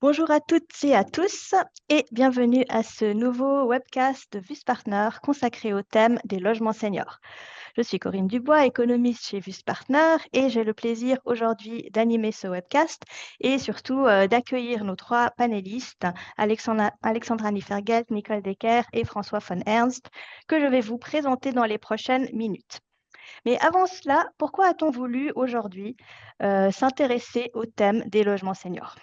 Bonjour à toutes et à tous et bienvenue à ce nouveau webcast de VusPartner consacré au thème des logements seniors. Je suis Corinne Dubois, économiste chez VusPartner et j'ai le plaisir aujourd'hui d'animer ce webcast et surtout d'accueillir nos trois panélistes, Alexandra Niefergelt, Nicole Decker et François von Ernst, que je vais vous présenter dans les prochaines minutes. Mais avant cela, pourquoi a-t-on voulu aujourd'hui s'intéresser au thème des logements seniors?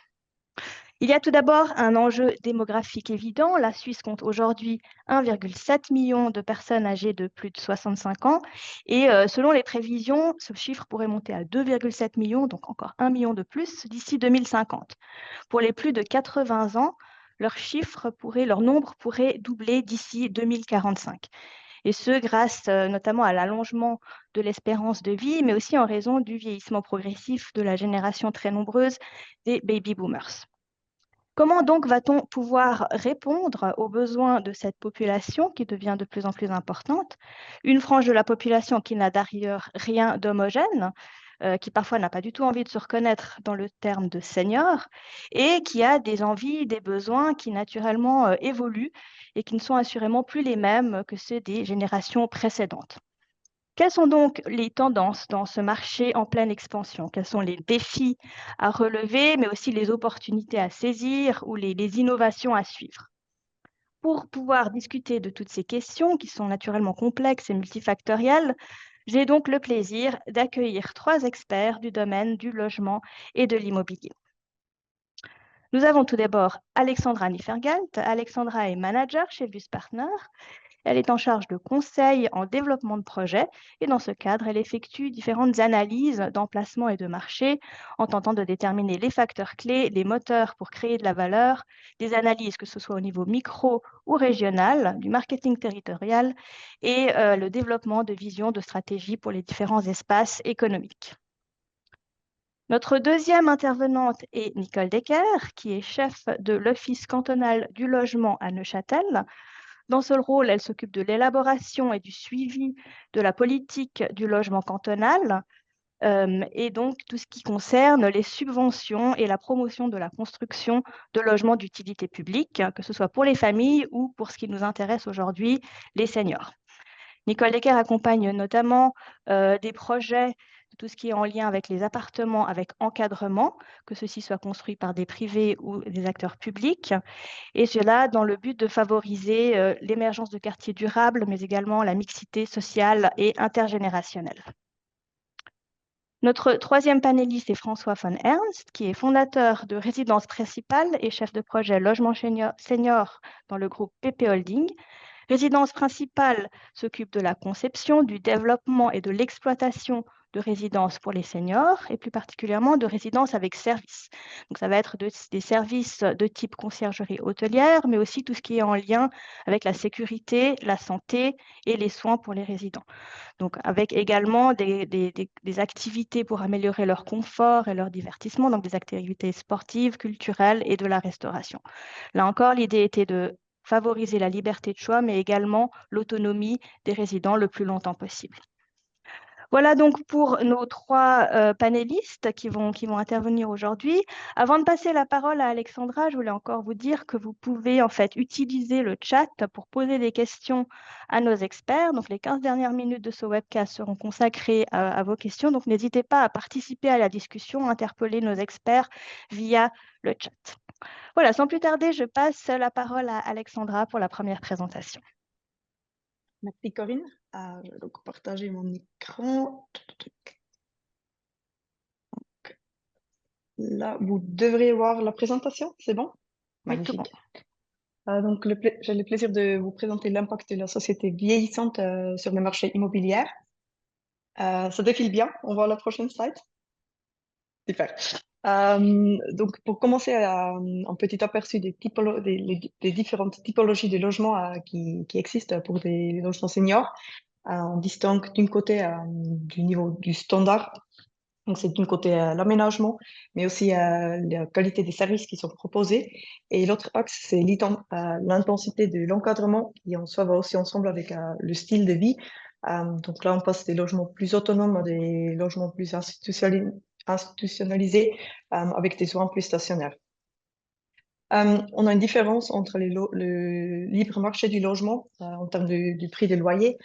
Il y a tout d'abord un enjeu démographique évident. La Suisse compte aujourd'hui 1,7 million de personnes âgées de plus de 65 ans et selon les prévisions, ce chiffre pourrait monter à 2,7 millions, donc encore 1 million de plus d'ici 2050. Pour les plus de 80 ans, leur nombre pourrait doubler d'ici 2045. Et ce, grâce notamment à l'allongement de l'espérance de vie, mais aussi en raison du vieillissement progressif de la génération très nombreuse des baby boomers. Comment donc va-t-on pouvoir répondre aux besoins de cette population qui devient de plus en plus importante? Une frange de la population qui n'a d'ailleurs rien d'homogène, qui parfois n'a pas du tout envie de se reconnaître dans le terme de senior et qui a des envies, des besoins qui naturellement évoluent et qui ne sont assurément plus les mêmes que ceux des générations précédentes. Quelles sont donc les tendances dans ce marché en pleine expansion? Quels sont les défis à relever, mais aussi les opportunités à saisir ou les innovations à suivre? Pour pouvoir discuter de toutes ces questions, qui sont naturellement complexes et multifactorielles, j'ai donc le plaisir d'accueillir trois experts du domaine du logement et de l'immobilier. Nous avons tout d'abord Alexandra Niefergelt. Alexandra est manager chez VusPartner. Elle est en charge de conseil en développement de projet et dans ce cadre, elle effectue différentes analyses d'emplacement et de marché en tentant de déterminer les facteurs clés, les moteurs pour créer de la valeur, des analyses que ce soit au niveau micro ou régional, du marketing territorial et le développement de visions de stratégie pour les différents espaces économiques. Notre deuxième intervenante est Nicole Decker, qui est chef de l'Office cantonal du logement à Neuchâtel. Dans ce rôle, elle s'occupe de l'élaboration et du suivi de la politique du logement cantonal et donc tout ce qui concerne les subventions et la promotion de la construction de logements d'utilité publique, que ce soit pour les familles ou pour ce qui nous intéresse aujourd'hui, les seniors. Nicole Decker accompagne notamment des projets, tout ce qui est en lien avec les appartements avec encadrement, que ceux-ci soient construits par des privés ou des acteurs publics, et cela dans le but de favoriser l'émergence de quartiers durables, mais également la mixité sociale et intergénérationnelle. Notre troisième panéliste est François von Ernst, qui est fondateur de Résidence Principale et chef de projet Logement Senior dans le groupe PP Holding. Résidence Principale s'occupe de la conception, du développement et de l'exploitation de résidences pour les seniors et plus particulièrement de résidences avec services. Donc ça va être des services de type conciergerie hôtelière, mais aussi tout ce qui est en lien avec la sécurité, la santé et les soins pour les résidents. Donc avec également des activités pour améliorer leur confort et leur divertissement, donc des activités sportives, culturelles et de la restauration. Là encore, l'idée était de favoriser la liberté de choix, mais également l'autonomie des résidents le plus longtemps possible. Voilà donc pour nos trois panélistes qui vont intervenir aujourd'hui. Avant de passer la parole à Alexandra, je voulais encore vous dire que vous pouvez en fait utiliser le chat pour poser des questions à nos experts. Donc les 15 dernières minutes de ce webcast seront consacrées à vos questions. Donc n'hésitez pas à participer à la discussion, à interpeller nos experts via le chat. Voilà, sans plus tarder, je passe la parole à Alexandra pour la première présentation. Merci Corinne. Je vais donc partager mon écran. Là, vous devrez voir la présentation, c'est bon? Oui, tout bon. Magnifique. Donc, j'ai le plaisir de vous présenter l'impact de la société vieillissante sur le marché immobilier. Ça défile bien. On voit la prochaine slide. Super. Donc, pour commencer, un petit aperçu des différentes typologies de logements qui existent pour des logements seniors. On distingue d'un côté du niveau du standard. Donc, c'est d'un côté l'aménagement, mais aussi la qualité des services qui sont proposés. Et l'autre axe, c'est l'intensité de l'encadrement qui en soi va aussi ensemble avec le style de vie. Donc là, on passe des logements plus autonomes à des logements plus institutionnalisés avec des soins plus stationnaires. On a une différence entre le libre marché du logement en termes du prix des loyers,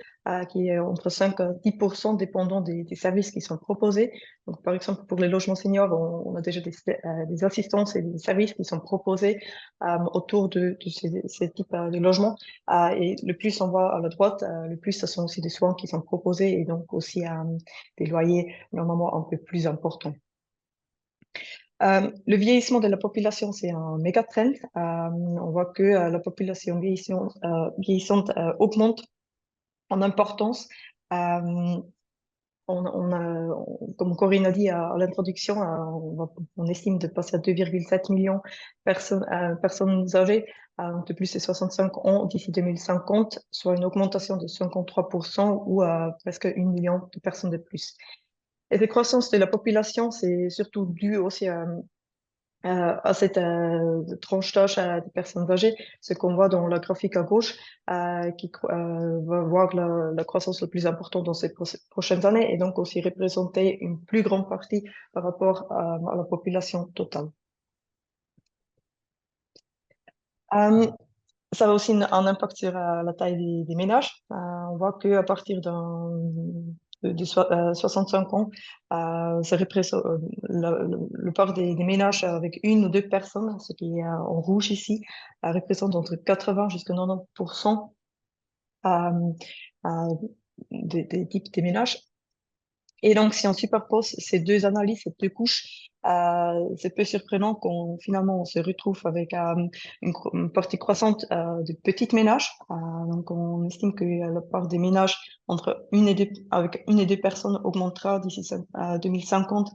qui est entre 5 à 10% dépendant des services qui sont proposés. Donc, par exemple, pour les logements seniors, on a déjà des assistances et des services qui sont proposés autour de ces types de logements. Et le plus on va à la droite, le plus ce sont aussi des soins qui sont proposés et donc aussi des loyers normalement un peu plus importants. Le vieillissement de la population, c'est un méga trend. On voit que la population vieillissante augmente en importance. Euh, comme Corinne a dit à l'introduction, on estime de passer à 2,7 millions personnes âgées de plus de 65 ans d'ici 2050, soit une augmentation de 53% ou presque 1 million de personnes de plus. Et cette croissance de la population, c'est surtout dû aussi à cette tranche d'âge des personnes âgées, ce qu'on voit dans la graphique à gauche, qui va voir la croissance la plus importante dans ces prochaines années et donc aussi représenter une plus grande partie par rapport à la population totale. Euh, Ça a aussi un impact sur la taille des ménages. On voit qu'à partir de 65 ans, ça représente le part des ménages avec une ou deux personnes, ce qui est en rouge ici, représente entre 80 jusqu'à 90% euh, euh, des types de ménages. Et donc, si on superpose ces deux analyses, ces deux couches, c'est peu surprenant qu'on finalement on se retrouve avec une partie croissante de petits ménages. Donc, on estime que la part des ménages avec une et deux personnes augmentera d'ici 2050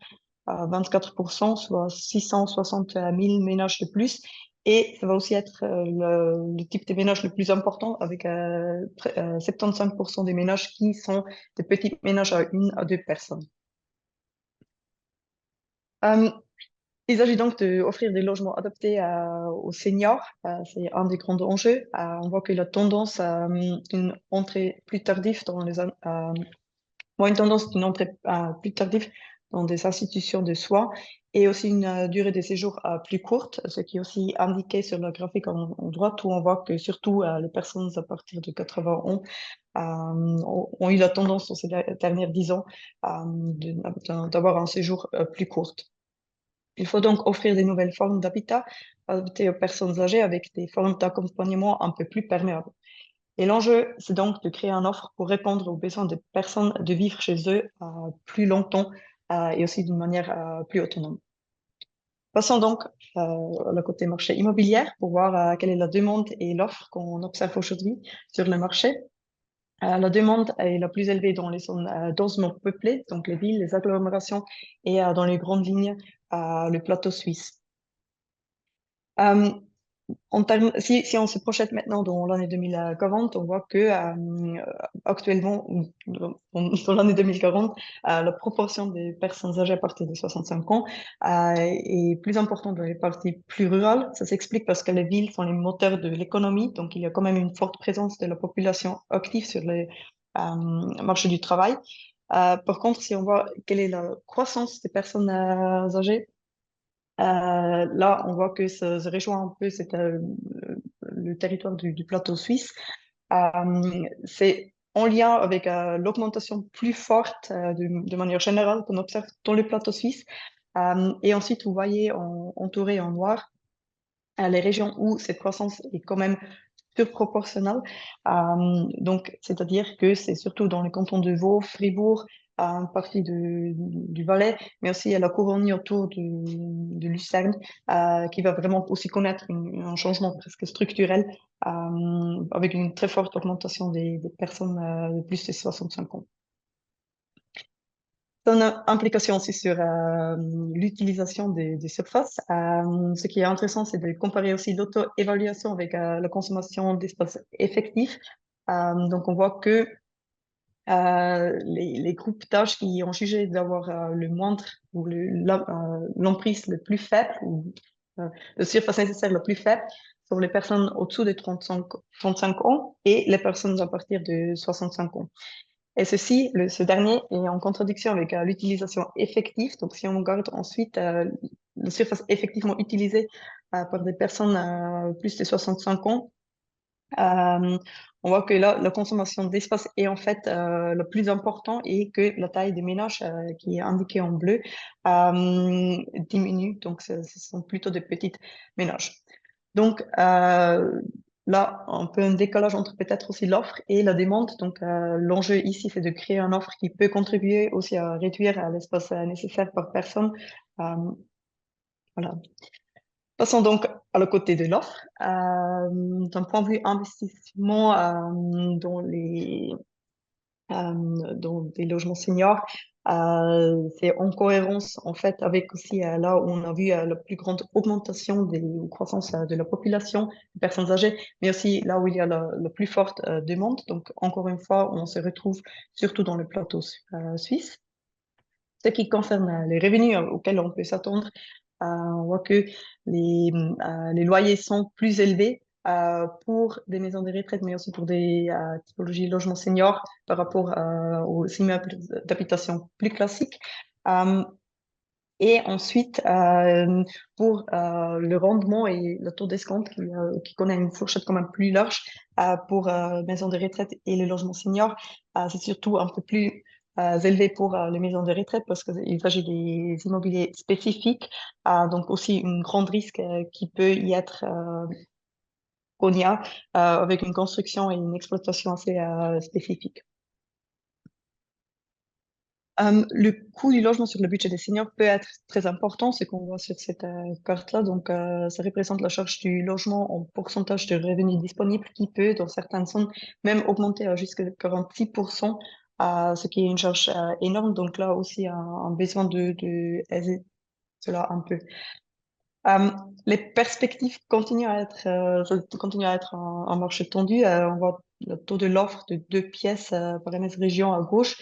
à 24%, soit 660 000 ménages de plus. Et ça va aussi être le type de ménage le plus important, avec 75% des ménages qui sont des petits ménages à une à deux personnes. Euh, il s'agit donc d'offrir des logements adaptés aux seniors. C'est un des grands enjeux. On voit que la tendance à une entrée plus tardive dans une tendance d'une entrée plus tardive dans des institutions de soins et aussi une durée de séjour plus courte, ce qui est aussi indiqué sur le graphique en droite où on voit que surtout les personnes à partir de 80 ans ont eu la tendance dans ces dernières 10 ans d'avoir un séjour plus court. Il faut donc offrir des nouvelles formes d'habitat adaptées aux personnes âgées avec des formes d'accompagnement un peu plus perméables. Et l'enjeu, c'est donc de créer une offre pour répondre aux besoins des personnes de vivre chez eux plus longtemps et aussi d'une manière plus autonome. Passons donc à la côté marché immobilier pour voir quelle est la demande et l'offre qu'on observe aujourd'hui sur le marché. La demande est la plus élevée dans les zones densément peuplées, donc les villes, les agglomérations et dans les grandes lignes, le plateau suisse. Si on se projette maintenant dans l'année 2040, on voit que actuellement, dans l'année 2040, la proportion des personnes âgées à partir de 65 ans est plus importante dans les parties plus rurales. Ça s'explique parce que les villes sont les moteurs de l'économie, donc il y a quand même une forte présence de la population active sur les marchés du travail. Par contre, si on voit quelle est la croissance des personnes âgées, là, on voit que ça rejoint un peu le territoire du plateau suisse. C'est en lien avec l'augmentation plus forte de manière générale qu'on observe dans le plateau suisse. Et ensuite, vous voyez entouré en noir les régions où cette croissance est quand même surproportionnelle. Donc, c'est-à-dire que c'est surtout dans les cantons de Vaud, Fribourg, une partie du Valais, mais aussi à la couronne autour de Lucerne, qui va vraiment aussi connaître un changement presque structurel, avec une très forte augmentation des personnes de plus de 65 ans. Ça a une implication aussi sur l'utilisation des surfaces. Ce qui est intéressant, c'est de comparer aussi l'auto-évaluation avec la consommation d'espace effectif. Donc, on voit que les groupes d'âge qui ont jugé d'avoir le moindre ou l'emprise le plus faible, ou la surface nécessaire le plus faible, sont les personnes au-dessous de 35 ans et les personnes à partir de 65 ans. Et ce dernier est en contradiction avec l'utilisation effective. Donc, si on regarde ensuite la surface effectivement utilisée par des personnes plus de 65 ans, euh, on voit que là, la consommation d'espace est en fait le plus important et que la taille des ménages, qui est indiquée en bleu, diminue. Donc, ce sont plutôt des petites ménages. Donc, là, un peu un décalage entre peut-être aussi l'offre et la demande. Donc, l'enjeu ici, c'est de créer une offre qui peut contribuer aussi à réduire l'espace nécessaire par personne. Euh, voilà. Passons donc à le côté de l'offre. D'un point de vue investissement dans des logements seniors, c'est en cohérence en fait avec aussi là où on a vu la plus grande augmentation des ou croissance de la population, des personnes âgées, mais aussi là où il y a la plus forte demande. Donc encore une fois, on se retrouve surtout dans le plateau suisse. Ce qui concerne les revenus auxquels on peut s'attendre, on voit que les loyers sont plus élevés pour des maisons de retraite, mais aussi pour des typologies de logements seniors par rapport aux immeubles d'habitation plus classiques. Euh, et ensuite, pour le rendement et le taux d'escompte qui connaît une fourchette quand même plus large pour maisons de retraite et les logements seniors, c'est surtout un peu plus élevé pour les maisons de retraite parce qu'il s'agit des immobiliers spécifiques, donc aussi une grande risque qui peut y être qu'on y a avec une construction et une exploitation assez spécifiques. Le coût du logement sur le budget des seniors peut être très important, ce qu'on voit sur cette carte-là. Donc, ça représente la charge du logement en pourcentage de revenus disponibles qui peut, dans certaines zones, même augmenter à jusqu'à 46%, ce qui est une charge énorme. Donc là aussi, un besoin de aider cela un peu. Euh, les perspectives continuent à être un marché tendu. On voit le taux de l'offre de 2 pièces par MS région à gauche,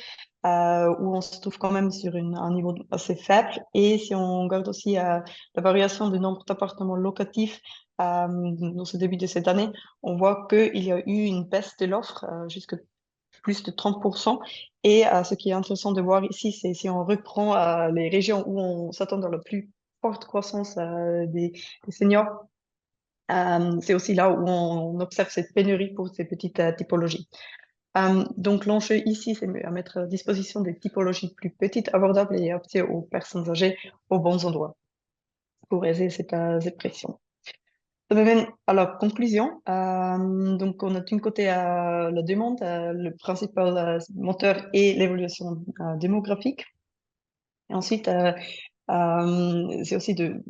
où on se trouve quand même sur un niveau assez faible. Et si on regarde aussi la variation du nombre d'appartements locatifs dans ce début de cette année, on voit qu'il y a eu une baisse de l'offre jusqu'à plus de 30%. Et ce qui est intéressant de voir ici, c'est si on reprend les régions où on s'attend à la plus forte croissance des seniors, c'est aussi là où on observe cette pénurie pour ces petites typologies. Donc l'enjeu ici, c'est à mettre à disposition des typologies plus petites, abordables et adaptées aux personnes âgées aux bons endroits pour aider cette pression. Ça me mène à la conclusion. Donc, on a d'un côté la demande, le principal moteur est l'évolution démographique. Et ensuite, c'est aussi de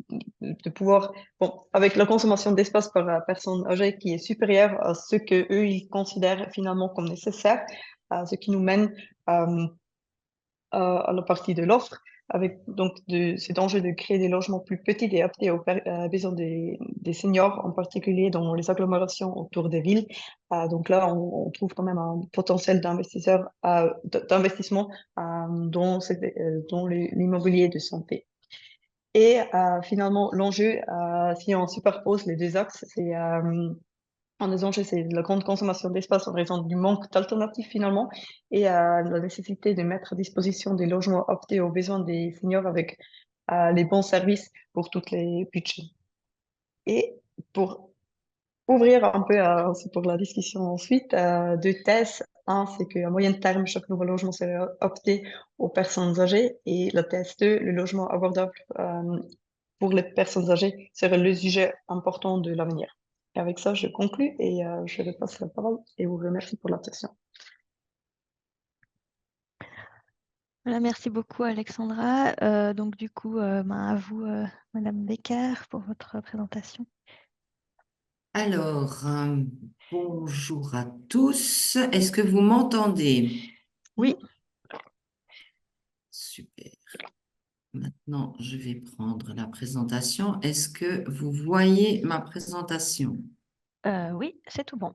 pouvoir, bon, avec la consommation d'espace par personne âgée qui est supérieure à ce que eux ils considèrent finalement comme nécessaire, ce qui nous mène à la partie de l'offre, avec donc cet enjeu de créer des logements plus petits et adaptés aux besoins des seniors, en particulier dans les agglomérations autour des villes. Donc là, on trouve quand même un potentiel d'investissement dans l'immobilier de santé. Et finalement, l'enjeu, si on superpose les deux axes, c'est un des enjeux, c'est la grande consommation d'espace en raison du manque d'alternatives finalement et la nécessité de mettre à disposition des logements adaptés aux besoins des seniors avec les bons services pour toutes les budgets. Et pour ouvrir un peu aussi pour la discussion ensuite, deux thèses. Un, c'est qu'à moyen terme, chaque nouveau logement serait adapté aux personnes âgées et la thèse 2, le logement abordable pour les personnes âgées serait le sujet important de l'avenir. Et avec ça, je conclus et je vais passer la parole et vous remercie pour l'attention. Voilà, merci beaucoup Alexandra. Donc du coup, à vous, Madame Becker, pour votre présentation. Alors, bonjour à tous. Est-ce que vous m'entendez? Oui. Super. Maintenant, je vais prendre la présentation. Est-ce que vous voyez ma présentation? Oui, c'est tout bon.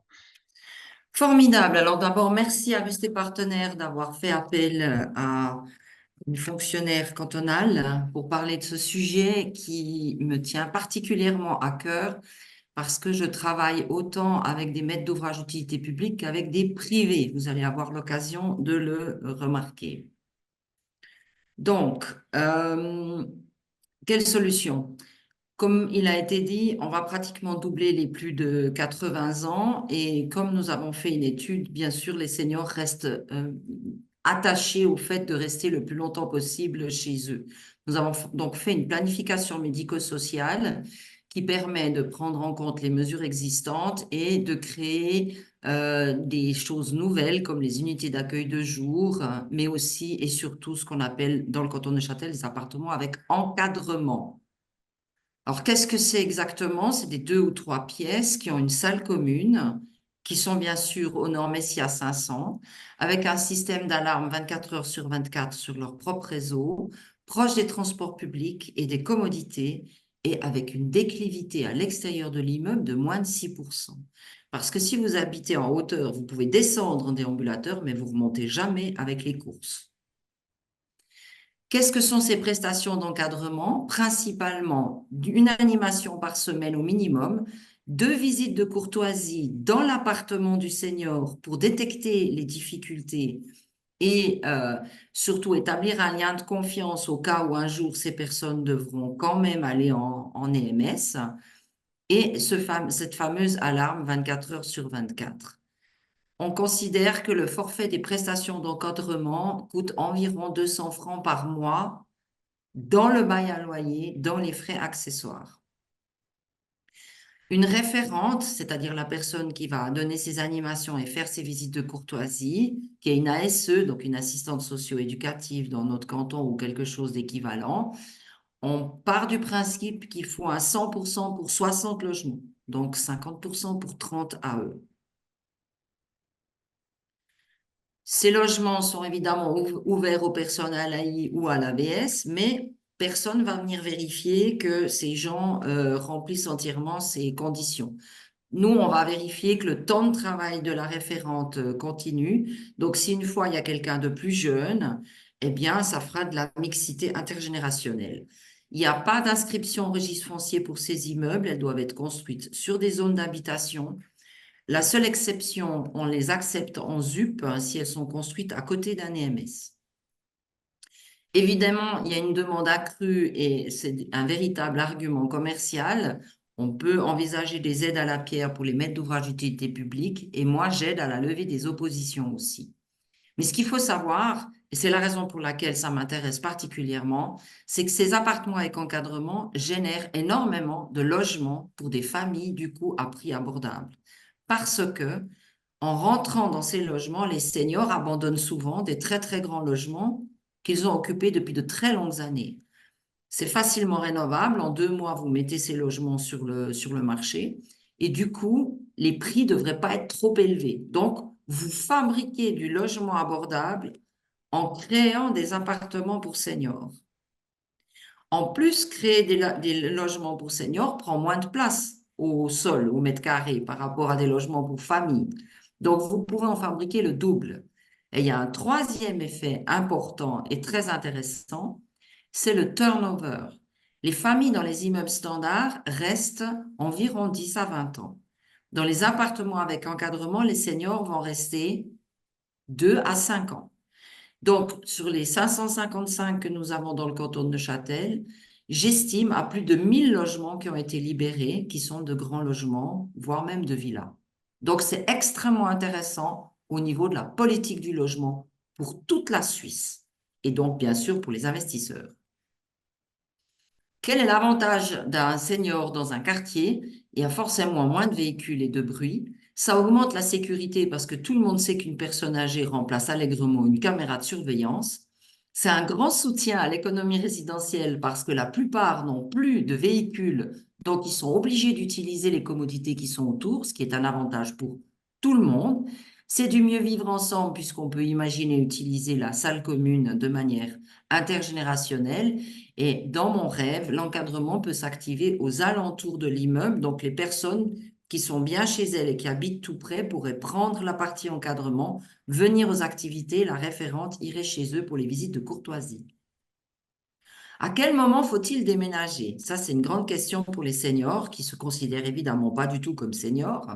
Formidable. Alors d'abord, merci à Rusté Partenaires d'avoir fait appel à une fonctionnaire cantonale pour parler de ce sujet qui me tient particulièrement à cœur parce que je travaille autant avec des maîtres d'ouvrage d'utilité publique qu'avec des privés. Vous allez avoir l'occasion de le remarquer. Donc, Quelle solution? Comme il a été dit, on va pratiquement doubler les plus de 80 ans et comme nous avons fait une étude, bien sûr, les seniors restent attachés au fait de rester le plus longtemps possible chez eux. Nous avons donc fait une planification médico-sociale qui permet de prendre en compte les mesures existantes et de créer des choses nouvelles comme les unités d'accueil de jour, mais aussi et surtout ce qu'on appelle dans le canton de Neuchâtel des appartements avec encadrement. Alors, qu'est-ce que c'est exactement? C'est des 2 ou 3 pièces qui ont une salle commune, qui sont bien sûr aux normes SIA 500, avec un système d'alarme 24 heures sur 24 sur leur propre réseau, proche des transports publics et des commodités, et avec une déclivité à l'extérieur de l'immeuble de moins de 6%. Parce que si vous habitez en hauteur, vous pouvez descendre en déambulateur, mais vous ne remontez jamais avec les courses. Qu'est-ce que sont ces prestations d'encadrement? Principalement une animation par semaine au minimum, 2 visites de courtoisie dans l'appartement du senior pour détecter les difficultés et surtout établir un lien de confiance au cas où un jour ces personnes devront quand même aller en EMS et cette fameuse alarme 24 heures sur 24. On considère que le forfait des prestations d'encadrement coûte environ 200 francs par mois dans le bail à loyer, dans les frais accessoires. Une référente, c'est-à-dire la personne qui va donner ses animations et faire ses visites de courtoisie, qui est une ASE, donc une assistante socio-éducative dans notre canton ou quelque chose d'équivalent, on part du principe qu'il faut un 100% pour 60 logements, donc 50% pour 30 AE. Ces logements sont évidemment ouverts aux personnes à l'AI ou à l'ABS, mais personne ne va venir vérifier que ces gens remplissent entièrement ces conditions. Nous, on va vérifier que le temps de travail de la référente continue. Donc, si une fois il y a quelqu'un de plus jeune, eh bien, ça fera de la mixité intergénérationnelle. Il n'y a pas d'inscription au registre foncier pour ces immeubles. Elles doivent être construites sur des zones d'habitation. La seule exception, on les accepte en ZUP si elles sont construites à côté d'un EMS. Évidemment, il y a une demande accrue et c'est un véritable argument commercial. On peut envisager des aides à la pierre pour les maîtres d'ouvrage d'utilité publique et moi, j'aide à la levée des oppositions aussi. Mais ce qu'il faut savoir, et c'est la raison pour laquelle ça m'intéresse particulièrement, c'est que ces appartements avec encadrement génèrent énormément de logements pour des familles, du coup, à prix abordable. Parce que, en rentrant dans ces logements, les seniors abandonnent souvent des très, très grands logements qu'ils ont occupés depuis de très longues années. C'est facilement rénovable. En 2 mois, vous mettez ces logements sur le marché. Et du coup, les prix ne devraient pas être trop élevés. Donc, vous fabriquez du logement abordable en créant des appartements pour seniors. En plus, créer des logements pour seniors prend moins de place au sol, au mètre carré, par rapport à des logements pour famille. Donc, vous pouvez en fabriquer le double. Et il y a un troisième effet important et très intéressant, c'est le turnover. Les familles dans les immeubles standards restent environ 10 à 20 ans. Dans les appartements avec encadrement, les seniors vont rester 2 à 5 ans. Donc, sur les 555 que nous avons dans le canton de Neuchâtel, j'estime à plus de 1000 logements qui ont été libérés, qui sont de grands logements, voire même de villas. Donc, c'est extrêmement intéressant au niveau de la politique du logement pour toute la Suisse et donc, bien sûr, pour les investisseurs. Quel est l'avantage d'un senior dans un quartier? Il y a forcément moins de véhicules et de bruit. Ça augmente la sécurité parce que tout le monde sait qu'une personne âgée remplace allègrement une caméra de surveillance. C'est un grand soutien à l'économie résidentielle parce que la plupart n'ont plus de véhicules, donc ils sont obligés d'utiliser les commodités qui sont autour, ce qui est un avantage pour tout le monde. C'est du mieux vivre ensemble puisqu'on peut imaginer utiliser la salle commune de manière intergénérationnelle. Et dans mon rêve, l'encadrement peut s'activer aux alentours de l'immeuble. Donc, les personnes qui sont bien chez elles et qui habitent tout près pourraient prendre la partie encadrement, venir aux activités, la référente irait chez eux pour les visites de courtoisie. À quel moment faut-il déménager? Ça, c'est une grande question pour les seniors qui se considèrent évidemment pas du tout comme seniors.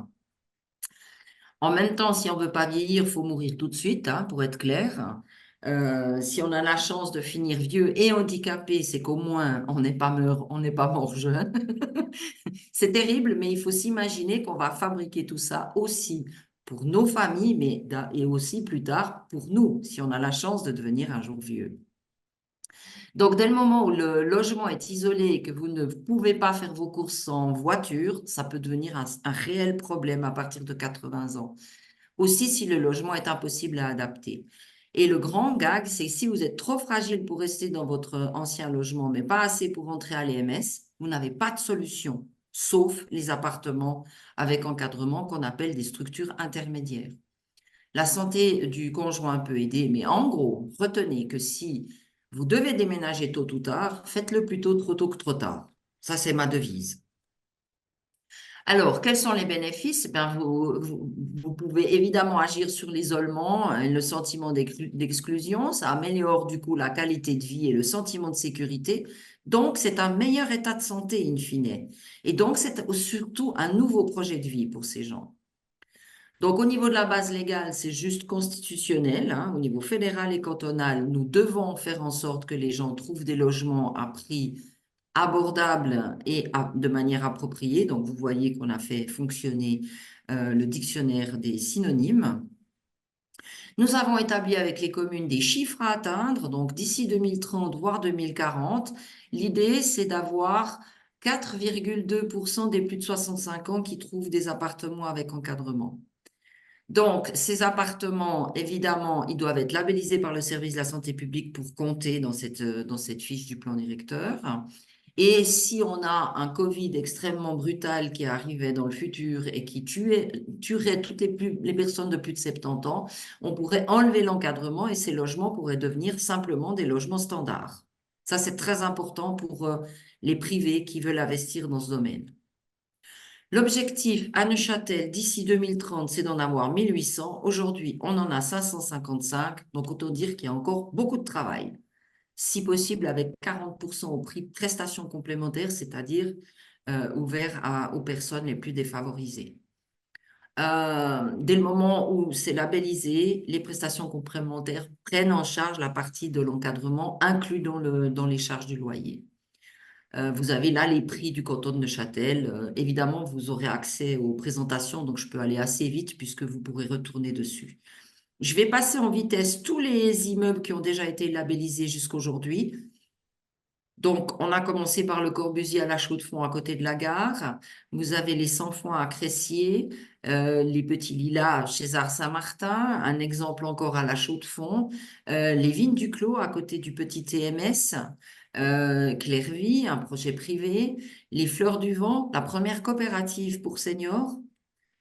En même temps, si on ne veut pas vieillir, il faut mourir tout de suite, hein, pour être clair. Si on a la chance de finir vieux et handicapé, c'est qu'au moins on n'est pas mort jeune. C'est terrible, mais il faut s'imaginer qu'on va fabriquer tout ça aussi pour nos familles, et aussi plus tard pour nous, si on a la chance de devenir un jour vieux. Donc, dès le moment où le logement est isolé et que vous ne pouvez pas faire vos courses en voiture, ça peut devenir un réel problème à partir de 80 ans. Aussi, si le logement est impossible à adapter. Et le grand gag, c'est si vous êtes trop fragile pour rester dans votre ancien logement, mais pas assez pour entrer à l'EMS, vous n'avez pas de solution, sauf les appartements avec encadrement qu'on appelle des structures intermédiaires. La santé du conjoint peut aider, mais en gros, retenez que si vous devez déménager tôt ou tard, faites-le plutôt trop tôt que trop tard. Ça, c'est ma devise. Alors, quels sont les bénéfices? Vous pouvez évidemment agir sur l'isolement et le sentiment d'exclusion. Ça améliore du coup la qualité de vie et le sentiment de sécurité. Donc, c'est un meilleur état de santé in fine. Et donc, c'est surtout un nouveau projet de vie pour ces gens. Donc, au niveau de la base légale, c'est juste constitutionnel, hein. Au niveau fédéral et cantonal, nous devons faire en sorte que les gens trouvent des logements à prix abordable et de manière appropriée. Donc, vous voyez qu'on a fait fonctionner le dictionnaire des synonymes. Nous avons établi avec les communes des chiffres à atteindre. Donc, d'ici 2030, voire 2040, l'idée, c'est d'avoir 4,2% des plus de 65 ans qui trouvent des appartements avec encadrement. Donc, ces appartements, évidemment, ils doivent être labellisés par le service de la santé publique pour compter dans cette fiche du plan directeur. Et si on a un Covid extrêmement brutal qui arrivait dans le futur et qui tuerait toutes les personnes de plus de 70 ans, on pourrait enlever l'encadrement et ces logements pourraient devenir simplement des logements standards. Ça, c'est très important pour les privés qui veulent investir dans ce domaine. L'objectif à Neuchâtel d'ici 2030, c'est d'en avoir 1800. Aujourd'hui, on en a 555. Donc, autant dire qu'il y a encore beaucoup de travail. Si possible, avec 40% au prix de prestations complémentaires, c'est-à-dire ouvert aux personnes les plus défavorisées. Dès le moment où c'est labellisé, les prestations complémentaires prennent en charge la partie de l'encadrement inclus dans les charges du loyer. Vous avez là les prix du canton de Neuchâtel. Évidemment, vous aurez accès aux présentations, donc je peux aller assez vite puisque vous pourrez retourner dessus. Je vais passer en vitesse tous les immeubles qui ont déjà été labellisés jusqu'aujourd'hui. Donc, on a commencé par le Corbusier à la Chaux-de-Fonds à côté de la gare. Vous avez les Sans-Foin à Cressier, les Petits Lilas chez Saint-Martin, un exemple encore à la Chaux-de-Fonds, les Vignes du Clos à côté du petit TMS, Clairvy, un projet privé, les Fleurs du Vent, la première coopérative pour seniors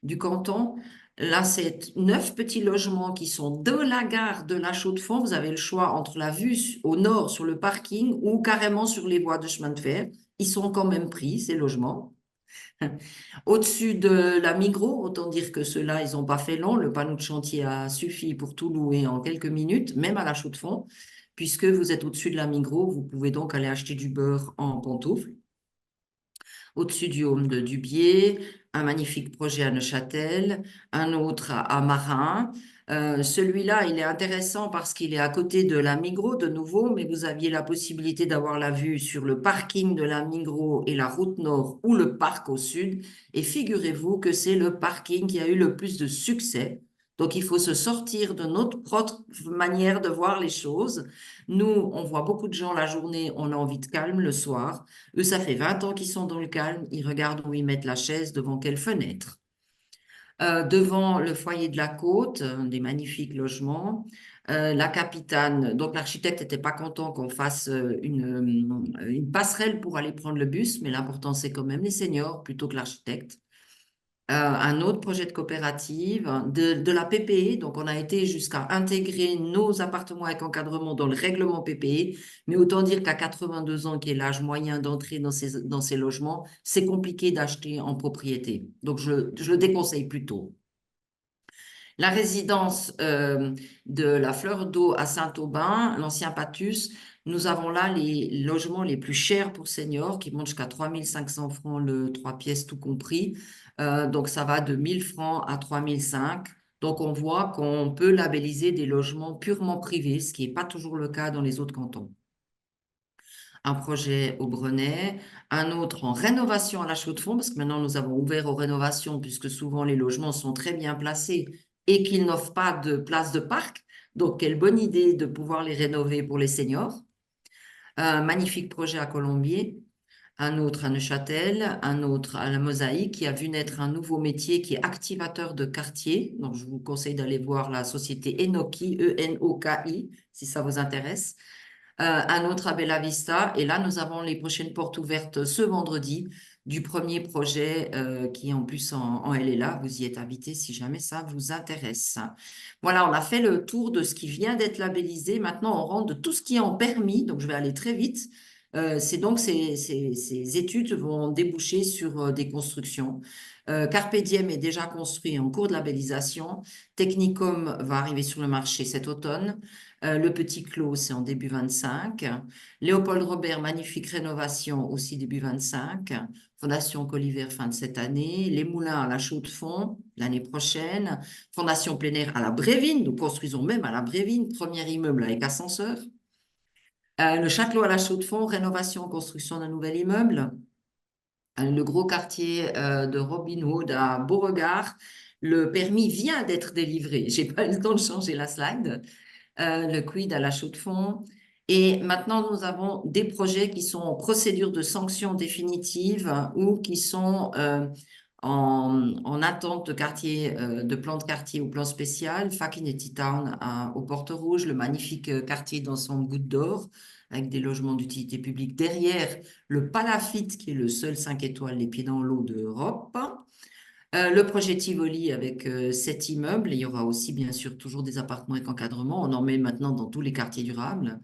du canton. Là, c'est 9 petits logements qui sont de la gare de la Chaux-de-Fonds. Vous avez le choix entre la vue au nord sur le parking ou carrément sur les voies de chemin de fer. Ils sont quand même pris, ces logements. Au-dessus de la Migros, autant dire que ceux-là, ils n'ont pas fait long. Le panneau de chantier a suffi pour tout louer en quelques minutes, même à la Chaux-de-Fonds. Puisque vous êtes au-dessus de la Migros, vous pouvez donc aller acheter du beurre en pantoufles. Au-dessus du Haume de Dubié, un magnifique projet à Neuchâtel, un autre à Marin. Celui-là, il est intéressant parce qu'il est à côté de la Migros de nouveau, mais vous aviez la possibilité d'avoir la vue sur le parking de la Migros et la route nord ou le parc au sud. Et figurez-vous que c'est le parking qui a eu le plus de succès. Donc, il faut se sortir de notre propre manière de voir les choses. Nous, on voit beaucoup de gens la journée, on a envie de calme le soir. Eux, ça fait 20 ans qu'ils sont dans le calme, ils regardent où ils mettent la chaise, devant quelle fenêtre. Devant le foyer de la côte, des magnifiques logements. La Capitane, donc l'architecte n'était pas content qu'on fasse une passerelle pour aller prendre le bus, mais l'important, c'est quand même les seniors plutôt que l'architecte. Un autre projet de coopérative, de la PPE. Donc, on a été jusqu'à intégrer nos appartements avec encadrement dans le règlement PPE. Mais autant dire qu'à 82 ans, qui est l'âge moyen d'entrer dans ces logements, c'est compliqué d'acheter en propriété. Donc, je le déconseille plutôt. La résidence de la Fleur d'Eau à Saint-Aubin, l'ancien Patus, nous avons là les logements les plus chers pour seniors qui montent jusqu'à 3 500 francs le 3 pièces tout compris. Donc, ça va de 1 000 francs à 3 500. Donc, on voit qu'on peut labelliser des logements purement privés, ce qui n'est pas toujours le cas dans les autres cantons. Un projet au Brenay, un autre en rénovation à la Chaux-de-Fonds, parce que maintenant nous avons ouvert aux rénovations, puisque souvent les logements sont très bien placés et qu'ils n'offrent pas de place de parc. Donc, quelle bonne idée de pouvoir les rénover pour les seniors. Un magnifique projet à Colombier, un autre à Neuchâtel, un autre à la Mosaïque, qui a vu naître un nouveau métier qui est activateur de quartier. Donc, je vous conseille d'aller voir la société Enoki, E-N-O-K-I, si ça vous intéresse. Un autre à Bella Vista. Et là, nous avons les prochaines portes ouvertes ce vendredi du premier projet qui est en plus en LLA. Vous y êtes invité si jamais ça vous intéresse. Voilà, on a fait le tour de ce qui vient d'être labellisé. Maintenant, on rentre de tout ce qui est en permis. Donc, je vais aller très vite. C'est donc ces études vont déboucher sur des constructions. Carpe Diem est déjà construit en cours de labellisation. Technicum va arriver sur le marché cet automne. Le Petit Clos, c'est en début 25. Léopold Robert, magnifique rénovation, aussi début 25. Fondation Coliver, fin de cette année. Les Moulins à la Chaux-de-Fonds, l'année prochaine. Fondation Plein Air à la Brévine. Nous construisons même à la Brévine, premier immeuble avec ascenseur. Le Château à la Chaux-de-Fonds, rénovation, construction d'un nouvel immeuble. Le gros quartier de Robin Hood à Beauregard. Le permis vient d'être délivré. Je n'ai pas eu le temps de changer la slide. Le quid à la Chaux-de-Fonds. Et maintenant, nous avons des projets qui sont en procédure de sanction définitive ou qui sont en attente de quartier, de plan de quartier ou plan spécial. Fakinety Town aux Portes Rouges, le magnifique quartier d'ensemble Goutte d'Or, avec des logements d'utilité publique derrière le Palafite, qui est le seul 5 étoiles les pieds dans l'eau d'Europe. Le projet Tivoli avec 7 immeubles. Il y aura aussi, bien sûr, toujours des appartements avec encadrement. On en met maintenant dans tous les quartiers durables.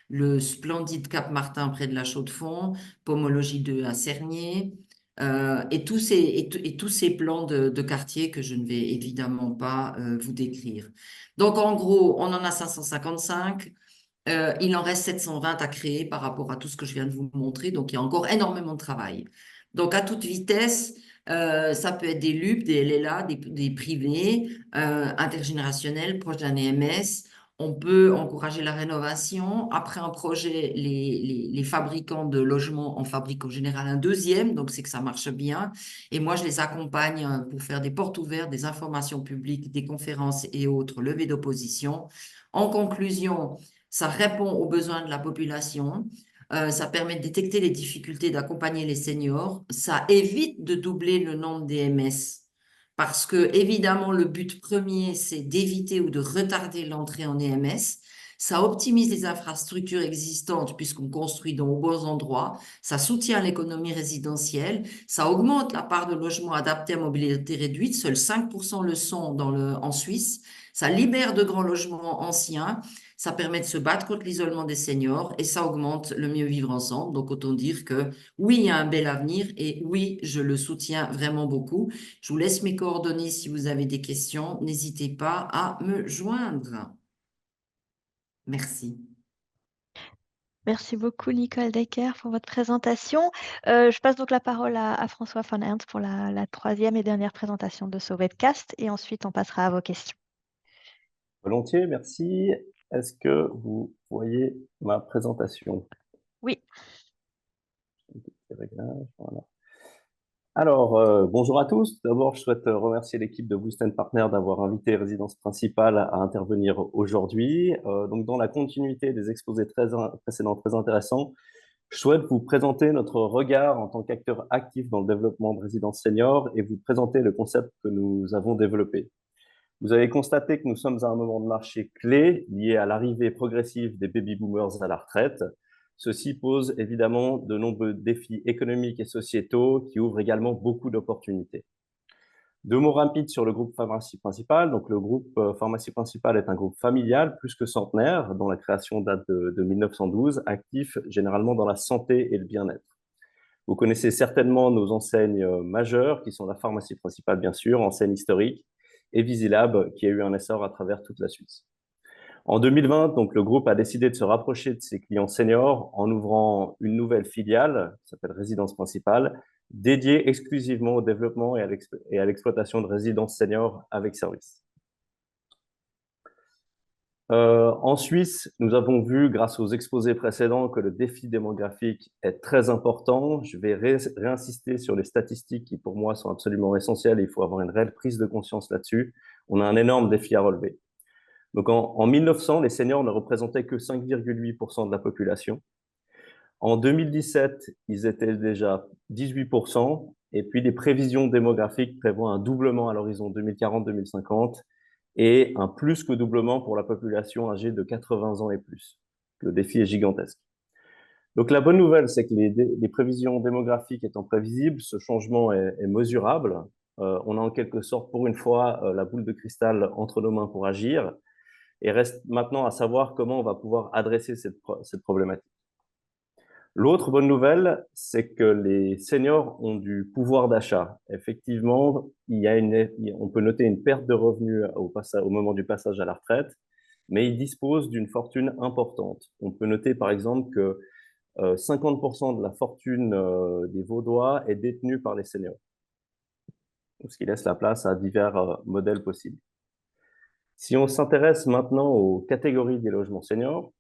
Le splendide Cap Martin près de la Chaux-de-Fonds, Pomologie 2 à Cernier, et tous ces plans de quartier que je ne vais évidemment pas vous décrire. Donc, en gros, on en a 555. Il en reste 720 à créer par rapport à tout ce que je viens de vous montrer. Donc, il y a encore énormément de travail. Donc, à toute vitesse, ça peut être des LUP, des LLA, des privés, intergénérationnels, proches d'un EMS. On peut encourager la rénovation. Après un projet, les fabricants de logements en fabriquent en général un deuxième, donc c'est que ça marche bien. Et moi, je les accompagne pour faire des portes ouvertes, des informations publiques, des conférences et autres levées d'opposition. En conclusion, ça répond aux besoins de la population. Ça permet de détecter les difficultés d'accompagner les seniors. Ça évite de doubler le nombre d'EMS. Parce que, évidemment, le but premier, c'est d'éviter ou de retarder l'entrée en EMS. Ça optimise les infrastructures existantes puisqu'on construit dans aux bons endroits. Ça soutient l'économie résidentielle. Ça augmente la part de logements adaptés à mobilité réduite. Seuls 5% le sont en Suisse. Ça libère de grands logements anciens. Ça permet de se battre contre l'isolement des seniors et ça augmente le mieux vivre ensemble. Donc, autant dire que oui, il y a un bel avenir et oui, je le soutiens vraiment beaucoup. Je vous laisse mes coordonnées si vous avez des questions. N'hésitez pas à me joindre. Merci. Merci beaucoup, Nicole Decker, pour votre présentation. Je passe donc la parole à François Van Ernst pour la troisième et dernière présentation de ce webcast et ensuite on passera à vos questions. Volontiers, merci. Est-ce que vous voyez ma présentation? Oui. Voilà. Alors, bonjour à tous. D'abord, je souhaite remercier l'équipe de Boost & Partners d'avoir invité Résidence Principale à intervenir aujourd'hui. Donc, dans la continuité des exposés précédents très intéressants, je souhaite vous présenter notre regard en tant qu'acteur actif dans le développement de résidences seniors et vous présenter le concept que nous avons développé. Vous avez constaté que nous sommes à un moment de marché clé lié à l'arrivée progressive des baby-boomers à la retraite. Ceci pose évidemment de nombreux défis économiques et sociétaux qui ouvrent également beaucoup d'opportunités. Deux mots rapides sur le groupe Pharmacie Principale. Donc, le groupe Pharmacie Principale est un groupe familial plus que centenaire, dont la création date de 1912, actif généralement dans la santé et le bien-être. Vous connaissez certainement nos enseignes majeures, qui sont la Pharmacie Principale, bien sûr, enseigne historique, et Visilab, qui a eu un essor à travers toute la Suisse. En 2020, donc, le groupe a décidé de se rapprocher de ses clients seniors en ouvrant une nouvelle filiale, qui s'appelle Résidence Principale, dédiée exclusivement au développement et à l'exploitation de résidences seniors avec service. En Suisse, nous avons vu, grâce aux exposés précédents, que le défi démographique est très important. Je vais réinsister sur les statistiques qui, pour moi, sont absolument essentielles. Il faut avoir une réelle prise de conscience là-dessus. On a un énorme défi à relever. Donc, en 1900, les seniors ne représentaient que 5,8% de la population. En 2017, ils étaient déjà 18%. Et puis, les prévisions démographiques prévoient un doublement à l'horizon 2040-2050 et un plus que doublement pour la population âgée de 80 ans et plus. Le défi est gigantesque. Donc, la bonne nouvelle, c'est que les prévisions démographiques étant prévisibles, ce changement est mesurable. On a en quelque sorte, pour une fois, la boule de cristal entre nos mains pour agir. Et reste maintenant à savoir comment on va pouvoir adresser cette problématique. L'autre bonne nouvelle, c'est que les seniors ont du pouvoir d'achat. Effectivement, on peut noter une perte de revenus au moment du passage à la retraite, mais ils disposent d'une fortune importante. On peut noter par exemple que 50% de la fortune des Vaudois est détenue par les seniors, ce qui laisse la place à divers modèles possibles. Si on s'intéresse maintenant aux catégories des logements seniors,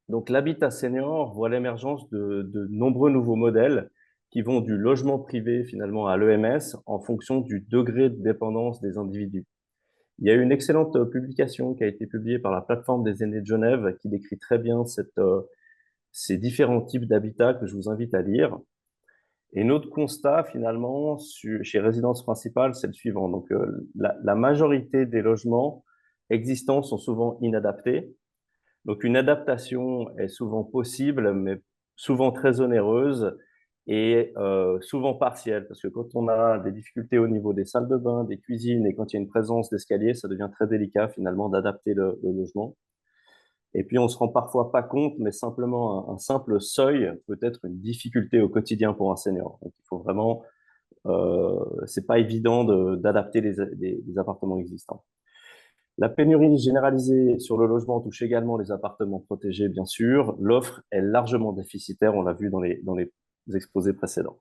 donc l'habitat senior voit l'émergence de nombreux nouveaux modèles qui vont du logement privé finalement à l'EMS en fonction du degré de dépendance des individus. Il y a une excellente publication qui a été publiée par la plateforme des aînés de Genève qui décrit très bien ces différents types d'habitat que je vous invite à lire. Et notre constat finalement chez Résidence Principale, c'est le suivant. Donc la majorité des logements existants sont souvent inadaptés. Donc, une adaptation est souvent possible, mais souvent très onéreuse et souvent partielle, parce que quand on a des difficultés au niveau des salles de bain, des cuisines, et quand il y a une présence d'escalier, ça devient très délicat finalement d'adapter le logement. Et puis, on se rend parfois pas compte, mais simplement un simple seuil peut être une difficulté au quotidien pour un senior. Donc, il faut vraiment, c'est pas évident d'adapter les appartements existants. La pénurie généralisée sur le logement touche également les appartements protégés, bien sûr. L'offre est largement déficitaire, on l'a vu dans les exposés précédents.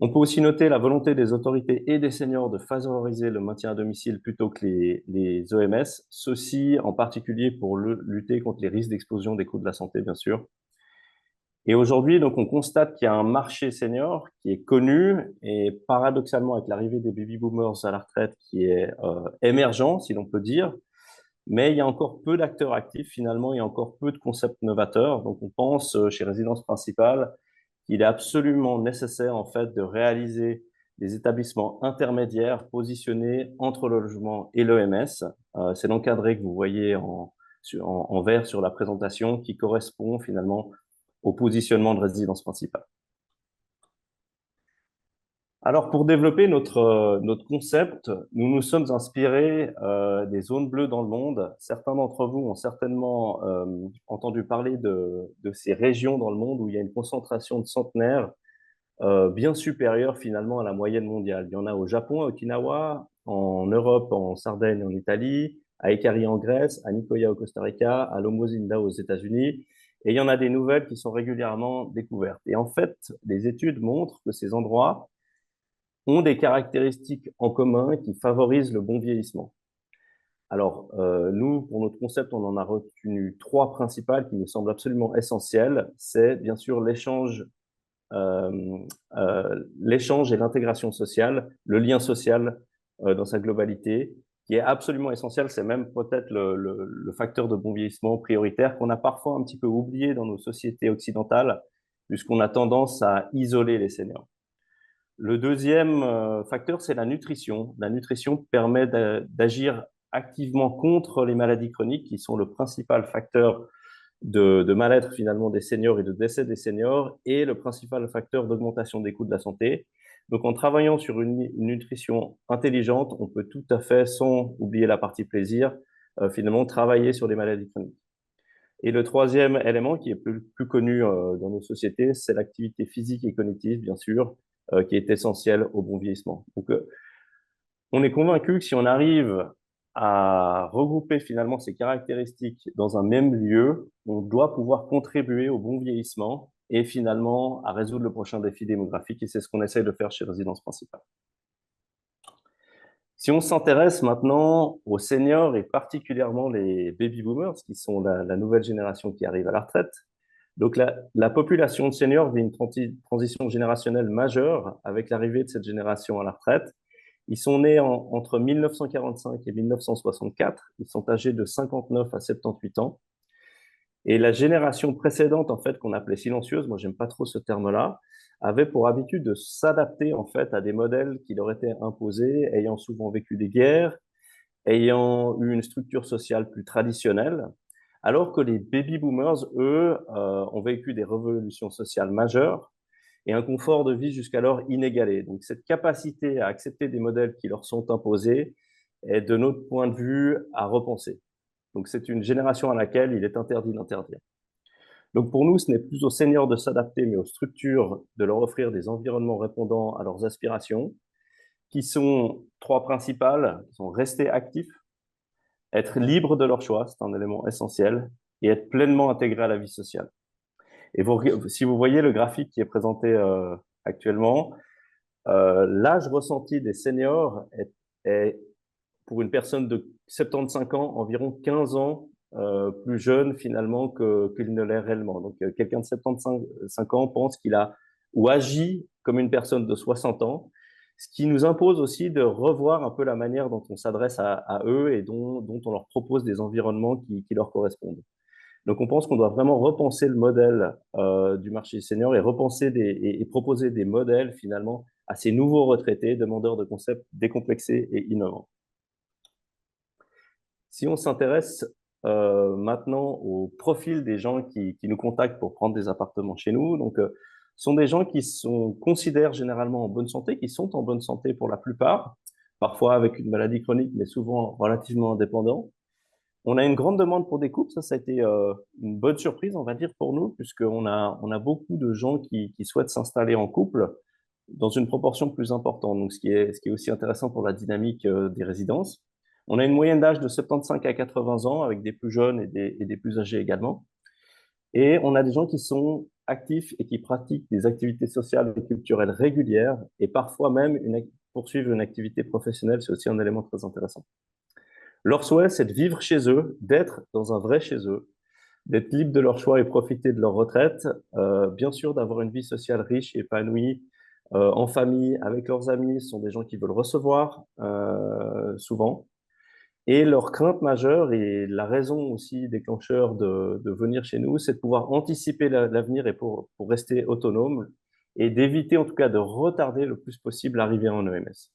On peut aussi noter la volonté des autorités et des seniors de favoriser le maintien à domicile plutôt que les OMS, ceci en particulier pour lutter contre les risques d'explosion des coûts de la santé, bien sûr. Et aujourd'hui, donc, on constate qu'il y a un marché senior qui est connu et paradoxalement, avec l'arrivée des baby boomers à la retraite, qui est émergent, si l'on peut dire. Mais il y a encore peu d'acteurs actifs, finalement, il y a encore peu de concepts novateurs. Donc, on pense chez Résidence Principale qu'il est absolument nécessaire, en fait, de réaliser des établissements intermédiaires positionnés entre le logement et l'EMS. C'est l'encadré que vous voyez en vert sur la présentation qui correspond finalement au positionnement de Résidence Principale. Alors, pour développer notre concept, nous nous sommes inspirés des zones bleues dans le monde. Certains d'entre vous ont certainement entendu parler de ces régions dans le monde où il y a une concentration de centenaires bien supérieure finalement à la moyenne mondiale. Il y en a au Japon, à Okinawa, en Europe, en Sardaigne, en Italie, à Ikari en Grèce, à Nicoya au Costa Rica, à Lomozinda aux États-Unis. Et il y en a des nouvelles qui sont régulièrement découvertes. Et en fait, les études montrent que ces endroits ont des caractéristiques en commun qui favorisent le bon vieillissement. Alors, nous, pour notre concept, on en a retenu 3 principales qui nous semblent absolument essentielles. C'est bien sûr l'échange et l'intégration sociale, le lien social dans sa globalité, qui est absolument essentiel. C'est même peut-être le facteur de bon vieillissement prioritaire qu'on a parfois un petit peu oublié dans nos sociétés occidentales, puisqu'on a tendance à isoler les seniors. Le deuxième facteur, c'est la nutrition. La nutrition permet d'agir activement contre les maladies chroniques, qui sont le principal facteur de mal-être finalement des seniors et de décès des seniors, et le principal facteur d'augmentation des coûts de la santé. Donc, en travaillant sur une nutrition intelligente, on peut tout à fait, sans oublier la partie plaisir, finalement travailler sur les maladies chroniques. Et le troisième élément qui est plus connu dans nos sociétés, c'est l'activité physique et cognitive, bien sûr, qui est essentielle au bon vieillissement. Donc, on est convaincu que si on arrive à regrouper finalement ces caractéristiques dans un même lieu, on doit pouvoir contribuer au bon vieillissement et finalement à résoudre le prochain défi démographique. Et c'est ce qu'on essaye de faire chez Résidence Principale. Si on s'intéresse maintenant aux seniors et particulièrement les baby boomers, qui sont la nouvelle génération qui arrive à la retraite, donc la population de seniors vit une transition générationnelle majeure avec l'arrivée de cette génération à la retraite. Ils sont nés entre 1945 et 1964. Ils sont âgés de 59 à 78 ans. Et la génération précédente, en fait, qu'on appelait silencieuse, moi j'aime pas trop ce terme-là, avait pour habitude de s'adapter en fait à des modèles qui leur étaient imposés, ayant souvent vécu des guerres, ayant eu une structure sociale plus traditionnelle, alors que les baby boomers, eux, ont vécu des révolutions sociales majeures et un confort de vie jusqu'alors inégalé. Donc cette capacité à accepter des modèles qui leur sont imposés est, de notre point de vue, à repenser. Donc c'est une génération à laquelle il est interdit d'interdire. Donc pour nous, ce n'est plus aux seniors de s'adapter, mais aux structures de leur offrir des environnements répondant à leurs aspirations, qui sont trois principales, qui sont rester actifs, être libre de leur choix, c'est un élément essentiel, et être pleinement intégré à la vie sociale. Et si vous voyez le graphique qui est présenté actuellement, l'âge ressenti des seniors est, pour une personne de 75 ans, environ 15 ans plus jeune finalement qu'il ne l'est réellement. Donc quelqu'un de 75 ans pense qu'il a ou agit comme une personne de 60 ans, ce qui nous impose aussi de revoir un peu la manière dont on s'adresse à eux et dont on leur propose des environnements qui leur correspondent. Donc on pense qu'on doit vraiment repenser le modèle du marché senior et repenser et proposer des modèles finalement à ces nouveaux retraités, demandeurs de concepts décomplexés et innovants. Si on s'intéresse maintenant au profil des gens qui nous contactent pour prendre des appartements chez nous, donc sont des gens qui considèrent généralement en bonne santé, qui sont en bonne santé pour la plupart, parfois avec une maladie chronique, mais souvent relativement indépendants. On a une grande demande pour des couples, ça a été une bonne surprise, on va dire, pour nous, puisqu'on a beaucoup de gens qui souhaitent s'installer en couple dans une proportion plus importante, donc ce qui est aussi intéressant pour la dynamique des résidences. On a une moyenne d'âge de 75 à 80 ans, avec des plus jeunes et des plus âgés également. Et on a des gens qui sont actifs et qui pratiquent des activités sociales et culturelles régulières, et parfois même poursuivre une activité professionnelle, c'est aussi un élément très intéressant. Leur souhait, c'est de vivre chez eux, d'être dans un vrai chez eux, d'être libre de leur choix et profiter de leur retraite, bien sûr d'avoir une vie sociale riche et épanouie, en famille, avec leurs amis. Ce sont des gens qui veulent recevoir souvent. Et leur crainte majeure et la raison aussi déclencheur de venir chez nous, c'est de pouvoir anticiper l'avenir et pour rester autonome et d'éviter en tout cas de retarder le plus possible l'arrivée en EMS.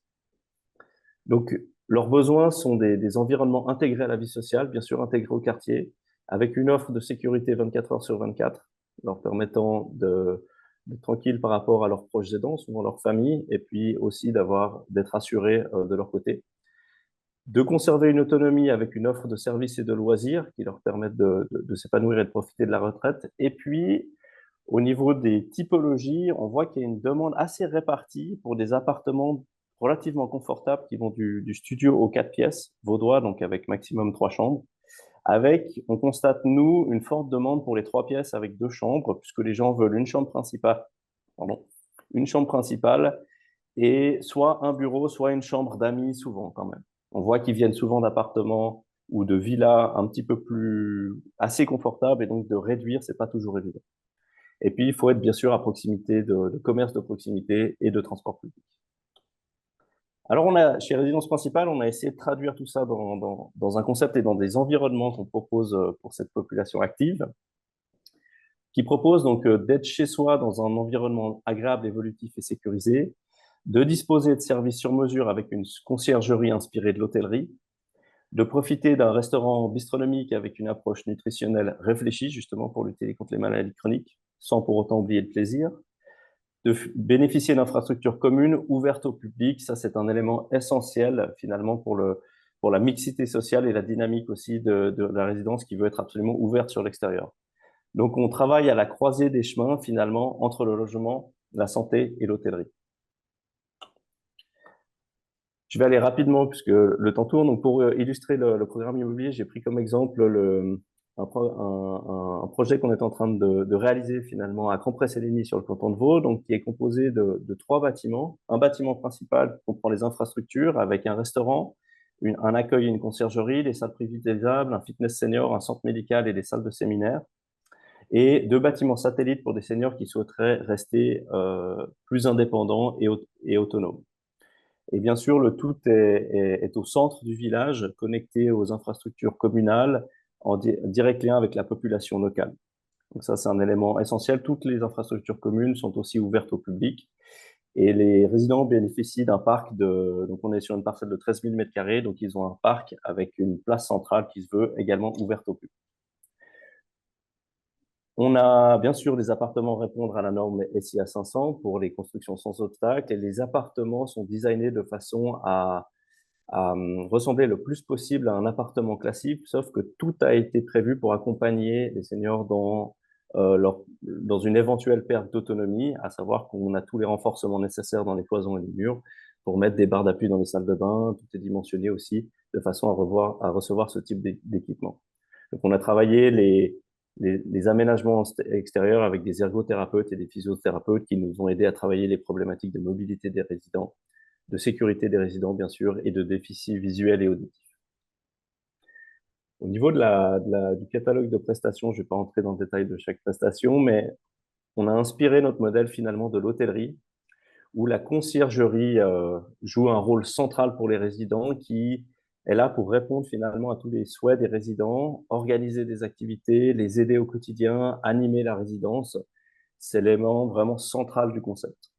Donc, leurs besoins sont des environnements intégrés à la vie sociale, bien sûr intégrés au quartier, avec une offre de sécurité 24 heures sur 24, leur permettant d'être tranquilles par rapport à leurs proches aidants, souvent leur famille, et puis aussi d'être assurés de leur côté. De conserver une autonomie avec une offre de services et de loisirs qui leur permettent de s'épanouir et de profiter de la retraite. Et puis, au niveau des typologies, on voit qu'il y a une demande assez répartie pour des appartements relativement confortables qui vont du studio aux 4 pièces, vaudois, donc avec maximum 3 chambres. On constate, nous, une forte demande pour les 3 pièces avec 2 chambres, puisque les gens veulent une chambre principale et soit un bureau, soit une chambre d'amis, souvent quand même. On voit qu'ils viennent souvent d'appartements ou de villas un petit peu assez confortables, et donc de réduire, c'est pas toujours évident. Et puis, il faut être bien sûr à proximité de commerce de proximité et de transport public. Alors, chez Résidence Principale, on a essayé de traduire tout ça dans un concept et dans des environnements qu'on propose pour cette population active, qui propose donc d'être chez soi dans un environnement agréable, évolutif et sécurisé, de disposer de services sur mesure avec une conciergerie inspirée de l'hôtellerie, de profiter d'un restaurant bistronomique avec une approche nutritionnelle réfléchie, justement pour lutter contre les maladies chroniques, sans pour autant oublier le plaisir, de bénéficier d'infrastructures communes ouvertes au public. Ça, c'est un élément essentiel, finalement, pour la mixité sociale et la dynamique aussi de la résidence qui veut être absolument ouverte sur l'extérieur. Donc, on travaille à la croisée des chemins, finalement, entre le logement, la santé et l'hôtellerie. Je vais aller rapidement puisque le temps tourne. Donc, pour illustrer le programme immobilier, j'ai pris comme exemple un projet qu'on est en train de réaliser finalement à Camprès-Séligny sur le canton de Vaud, donc qui est composé de 3 bâtiments. Un bâtiment principal qui comprend les infrastructures avec un restaurant, un accueil et une conciergerie, des salles privilégiables, un fitness senior, un centre médical et des salles de séminaire. Et 2 bâtiments satellites pour des seniors qui souhaiteraient rester plus indépendants et autonomes. Et bien sûr, le tout est au centre du village, connecté aux infrastructures communales, en direct lien avec la population locale. Donc ça, c'est un élément essentiel. Toutes les infrastructures communes sont aussi ouvertes au public. Et les résidents bénéficient d'un parc donc on est sur une parcelle de 13 000 m², donc ils ont un parc avec une place centrale qui se veut également ouverte au public. On a bien sûr des appartements répondre à la norme SIA 500 pour les constructions sans obstacle, et les appartements sont designés de façon à ressembler le plus possible à un appartement classique, sauf que tout a été prévu pour accompagner les seniors dans une éventuelle perte d'autonomie, à savoir qu'on a tous les renforcements nécessaires dans les cloisons et les murs pour mettre des barres d'appui dans les salles de bain. Tout est dimensionné aussi de façon à recevoir ce type d'équipement. Donc on a travaillé les aménagements extérieurs avec des ergothérapeutes et des physiothérapeutes qui nous ont aidés à travailler les problématiques de mobilité des résidents, de sécurité des résidents, bien sûr, et de déficits visuels et auditifs. Au niveau du catalogue de prestations, je ne vais pas entrer dans le détail de chaque prestation, mais on a inspiré notre modèle finalement de l'hôtellerie, où la conciergerie joue un rôle central pour les résidents, qui est là pour répondre finalement à tous les souhaits des résidents, organiser des activités, les aider au quotidien, animer la résidence. C'est l'élément vraiment central du concept.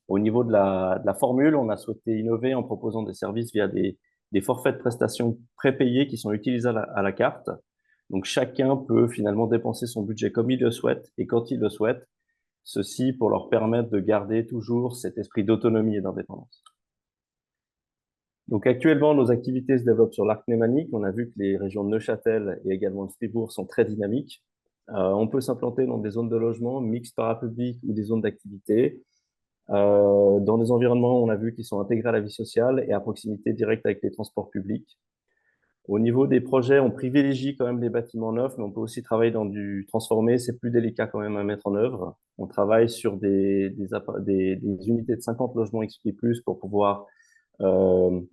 Au niveau de la formule, on a souhaité innover en proposant des services via des forfaits de prestations prépayés qui sont utilisables à la carte. Donc, chacun peut finalement dépenser son budget comme il le souhaite et quand il le souhaite, ceci pour leur permettre de garder toujours cet esprit d'autonomie et d'indépendance. Donc, actuellement, nos activités se développent sur l'arc lémanique. On a vu que les régions de Neuchâtel et également de Fribourg sont très dynamiques. On peut s'implanter dans des zones de logement mixtes parapubliques ou des zones d'activité. Dans des environnements, on a vu qu'ils sont intégrés à la vie sociale et à proximité directe avec les transports publics. Au niveau des projets, on privilégie quand même les bâtiments neufs, mais on peut aussi travailler dans du transformé. C'est plus délicat quand même à mettre en œuvre. On travaille sur des unités de 50 logements XP+, pour pouvoir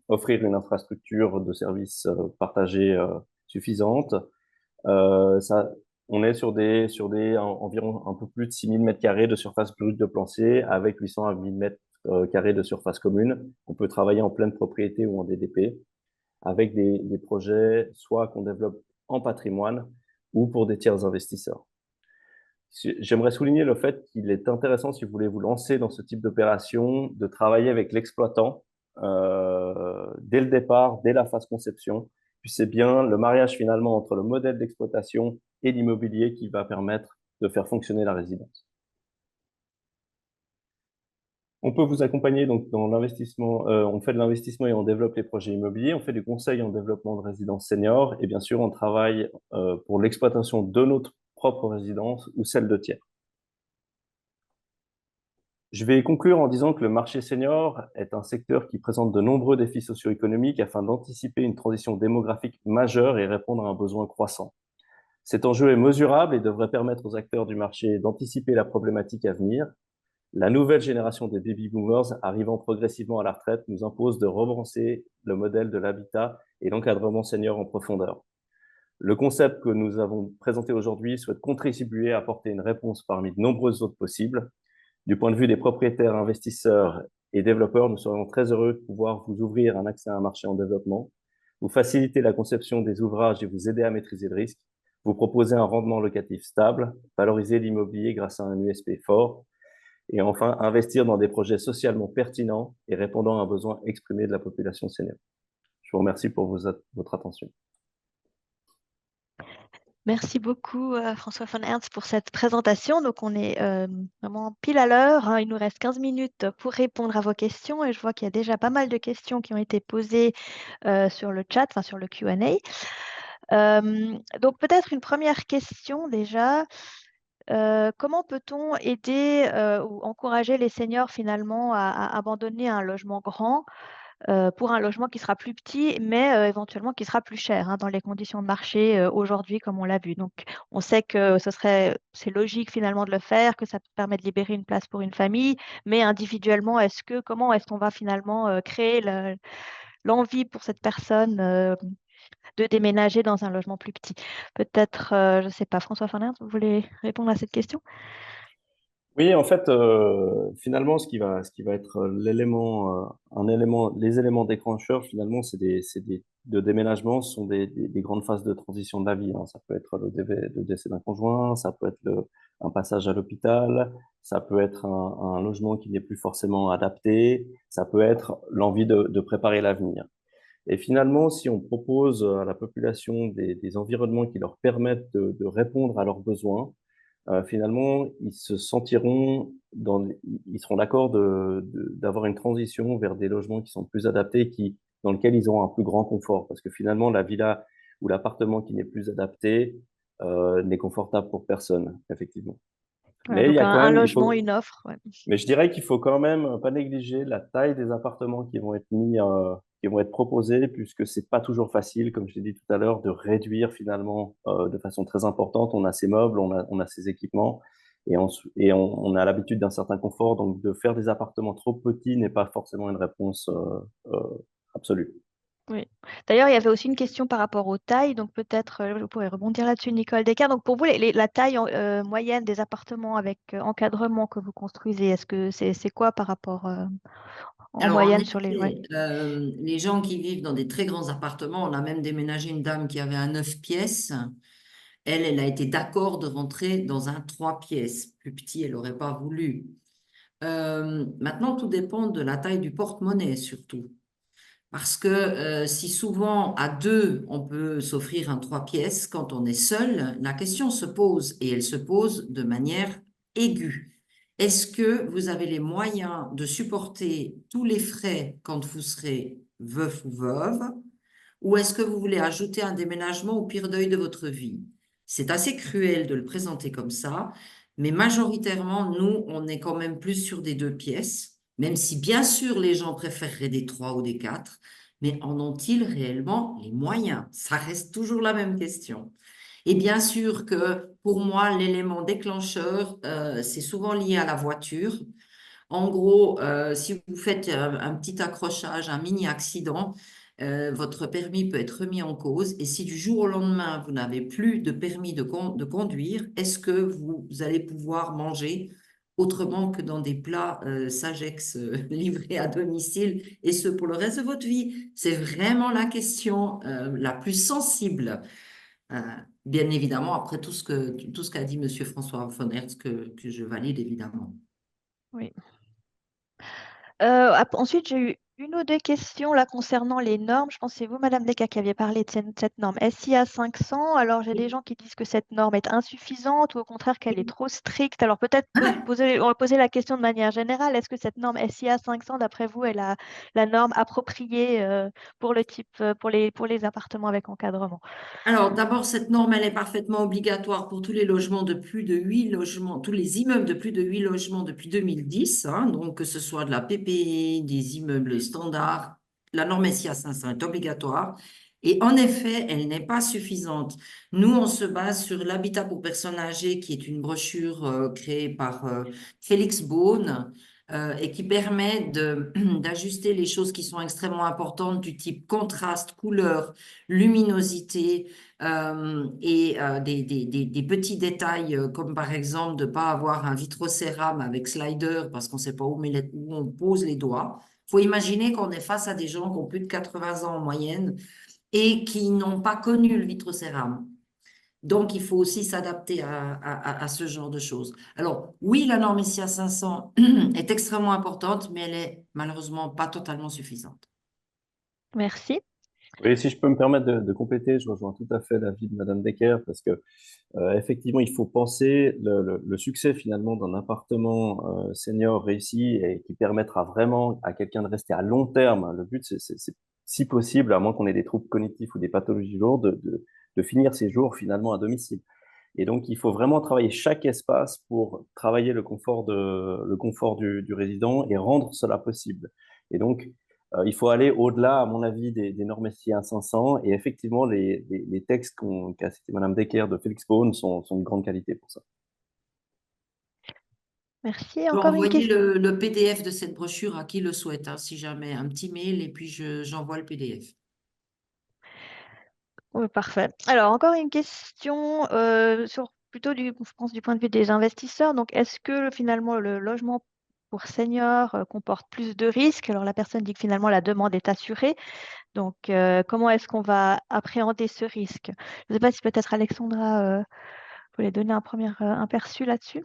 offrir une infrastructure de services partagés suffisante. On est sur environ un peu plus de 6 000 m² de surface brute de plancher avec 800 à 1 000 m² de surface commune. On peut travailler en pleine propriété ou en DDP avec des projets soit qu'on développe en patrimoine ou pour des tiers investisseurs. J'aimerais souligner le fait qu'il est intéressant, si vous voulez vous lancer dans ce type d'opération, de travailler avec l'exploitant dès le départ, dès la phase conception. Puis c'est bien le mariage finalement entre le modèle d'exploitation et l'immobilier qui va permettre de faire fonctionner la résidence. On peut vous accompagner donc dans l'investissement, on fait de l'investissement et on développe les projets immobiliers, on fait du conseil en développement de résidences seniors et bien sûr on travaille pour l'exploitation de notre propre résidence ou celle de tiers. Je vais conclure en disant que le marché senior est un secteur qui présente de nombreux défis socio-économiques afin d'anticiper une transition démographique majeure et répondre à un besoin croissant. Cet enjeu est mesurable et devrait permettre aux acteurs du marché d'anticiper la problématique à venir. La nouvelle génération des baby boomers arrivant progressivement à la retraite nous impose de repenser le modèle de l'habitat et l'encadrement senior en profondeur. Le concept que nous avons présenté aujourd'hui souhaite contribuer à apporter une réponse parmi de nombreuses autres possibles. Du point de vue des propriétaires, investisseurs et développeurs, nous serions très heureux de pouvoir vous ouvrir un accès à un marché en développement, vous faciliter la conception des ouvrages et vous aider à maîtriser le risque, vous proposer un rendement locatif stable, valoriser l'immobilier grâce à un USP fort, et enfin investir dans des projets socialement pertinents et répondant à un besoin exprimé de la population senior. Je vous remercie pour votre attention. Merci beaucoup, François von Ernst, pour cette présentation. Donc, on est vraiment pile à l'heure, hein. Il nous reste 15 minutes pour répondre à vos questions et je vois qu'il y a déjà pas mal de questions qui ont été posées sur le chat, enfin sur le Q&A. Donc, peut-être une première question déjà. Comment peut-on aider ou encourager les seniors finalement à abandonner un logement grand pour un logement qui sera plus petit, mais éventuellement qui sera plus cher dans les conditions de marché aujourd'hui, comme on l'a vu. Donc, on sait que c'est logique finalement de le faire, que ça permet de libérer une place pour une famille, mais individuellement, comment est-ce qu'on va finalement créer l'envie pour cette personne de déménager dans un logement plus petit? Peut-être, je ne sais pas, François Fernand, vous voulez répondre à cette question? Oui, en fait, finalement, ce qui va être les éléments déclencheurs, finalement, de déménagement, ce sont des grandes phases de transition de la vie. Ça peut être le décès d'un conjoint, ça peut être un passage à l'hôpital, ça peut être un logement qui n'est plus forcément adapté, ça peut être l'envie de préparer l'avenir. Et finalement, si on propose à la population des environnements qui leur permettent de répondre à leurs besoins, finalement, ils se sentiront ils seront d'accord d'avoir une transition vers des logements qui sont plus adaptés, dans lesquels ils auront un plus grand confort. Parce que finalement, la villa ou l'appartement qui n'est plus adapté, n'est confortable pour personne, effectivement. Voilà, Mais il y donc a quand un même, logement, une offre. Ouais. mais je dirais qu'il faut quand même pas négliger la taille des appartements qui vont être proposés, puisque c'est pas toujours facile, comme je l'ai dit tout à l'heure, de réduire finalement de façon très importante. On a ses meubles, on a ses équipements, on a l'habitude d'un certain confort. Donc, de faire des appartements trop petits n'est pas forcément une réponse absolue. Oui. D'ailleurs, il y avait aussi une question par rapport aux tailles, donc peut-être vous pourrez rebondir là-dessus, Nicole Descartes. Donc pour vous, la taille moyenne des appartements avec encadrement que vous construisez, est-ce que c'est quoi par rapport en Alors, en moyenne sur les... Ouais. effet, les gens qui vivent dans des très grands appartements, on a même déménagé une dame qui avait un 9 pièces. Elle a été d'accord de rentrer dans un 3 pièces. Plus petit, elle n'aurait pas voulu. Maintenant, tout dépend de la taille du porte-monnaie, surtout. Parce que si souvent, à deux, on peut s'offrir un 3 pièces, quand on est seul, la question se pose, et elle se pose de manière aiguë. Est-ce que vous avez les moyens de supporter tous les frais quand vous serez veuf ou veuve, ou est-ce que vous voulez ajouter un déménagement au pire deuil de votre vie? C'est assez cruel de le présenter comme ça, mais majoritairement, nous, on est quand même plus sur des 2 pièces, même si bien sûr les gens préféreraient des 3 ou des 4, mais en ont-ils réellement les moyens? Ça reste toujours la même question. Et bien sûr que pour moi, l'élément déclencheur, c'est souvent lié à la voiture. En gros, si vous faites un petit accrochage, un mini accident, votre permis peut être remis en cause. Et si du jour au lendemain, vous n'avez plus de permis de conduire, est-ce que vous allez pouvoir manger autrement que dans des plats Sagex livrés à domicile, et ce pour le reste de votre vie? C'est vraiment la question la plus sensible. Euh, Bien évidemment, après tout ce qu'a dit Monsieur François von Hertz, que je valide évidemment. Oui. Ensuite, j'ai eu une ou deux questions là concernant les normes. Je pense que c'est vous, Madame Descartes, qui aviez parlé de cette norme SIA 500. Alors, j'ai des gens qui disent que cette norme est insuffisante ou au contraire qu'elle est trop stricte. Alors, peut-être on va poser la question de manière générale. Est-ce que cette norme SIA 500, d'après vous, est la norme appropriée pour le type, pour les appartements avec encadrement? Alors, d'abord, cette norme, elle est parfaitement obligatoire pour tous les logements de plus de 8 logements, tous les immeubles de plus de 8 logements depuis 2010, donc que ce soit de la PPE, des immeubles standards, la norme SIA 500 est obligatoire. Et en effet, elle n'est pas suffisante. Nous, on se base sur l'Habitat pour personnes âgées, qui est une brochure créée par Félix Beaune, et qui permet d'ajuster les choses qui sont extrêmement importantes du type contraste, couleur, luminosité, des petits détails comme par exemple de ne pas avoir un vitrocérame avec slider parce qu'on ne sait pas où on pose les doigts. Il faut imaginer qu'on est face à des gens qui ont plus de 80 ans en moyenne et qui n'ont pas connu le vitrocérame. Donc, il faut aussi s'adapter à ce genre de choses. Alors, oui, la norme SIA 500 est extrêmement importante, mais elle est malheureusement pas totalement suffisante. Merci. Oui, si je peux me permettre de compléter, je rejoins tout à fait l'avis de Madame Decker, parce que effectivement, il faut penser le succès finalement d'un appartement senior réussi et qui permettra vraiment à quelqu'un de rester à long terme. Le but, c'est si possible, à moins qu'on ait des troubles cognitifs ou des pathologies lourdes, de finir ses jours finalement à domicile. Et donc, il faut vraiment travailler chaque espace pour travailler le confort du résident et rendre cela possible. Et donc, Il faut aller au-delà, à mon avis, des normes SIA 500. Et effectivement, les textes qu'a cité Madame Decker de Félix Beaune sont de grande qualité pour ça. Merci. Je peux Encore une envoyer question. le PDF de cette brochure à qui le souhaite, hein, si jamais, un petit mail et puis j'envoie le PDF. Oui, parfait. Alors, encore une question sur plutôt je pense, du point de vue des investisseurs. Donc, est-ce que finalement le logement pour seniors comporte plus de risques? Alors, la personne dit que finalement la demande est assurée. Donc, comment est-ce qu'on va appréhender ce risque? Je ne sais pas si peut-être Alexandra voulait donner un premier aperçu là-dessus.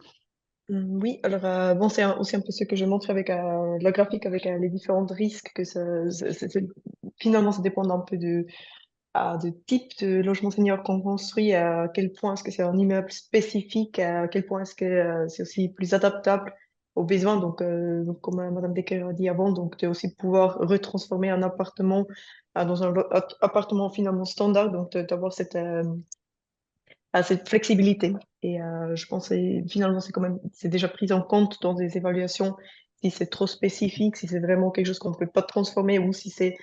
Oui, alors bon, c'est aussi un peu ce que je montre avec la graphique, avec les différents risques que finalement ça dépend un peu de type de logement senior qu'on construit, à quel point est-ce que c'est un immeuble spécifique, à quel point est-ce que c'est aussi plus adaptable aux besoins. Donc comme Madame Decker a dit avant, donc de aussi pouvoir retransformer un appartement dans un appartement finalement standard, donc d'avoir cette flexibilité. Et je pense que finalement, c'est quand même, c'est déjà pris en compte dans des évaluations si c'est trop spécifique, si c'est vraiment quelque chose qu'on ne peut pas transformer ou si c'est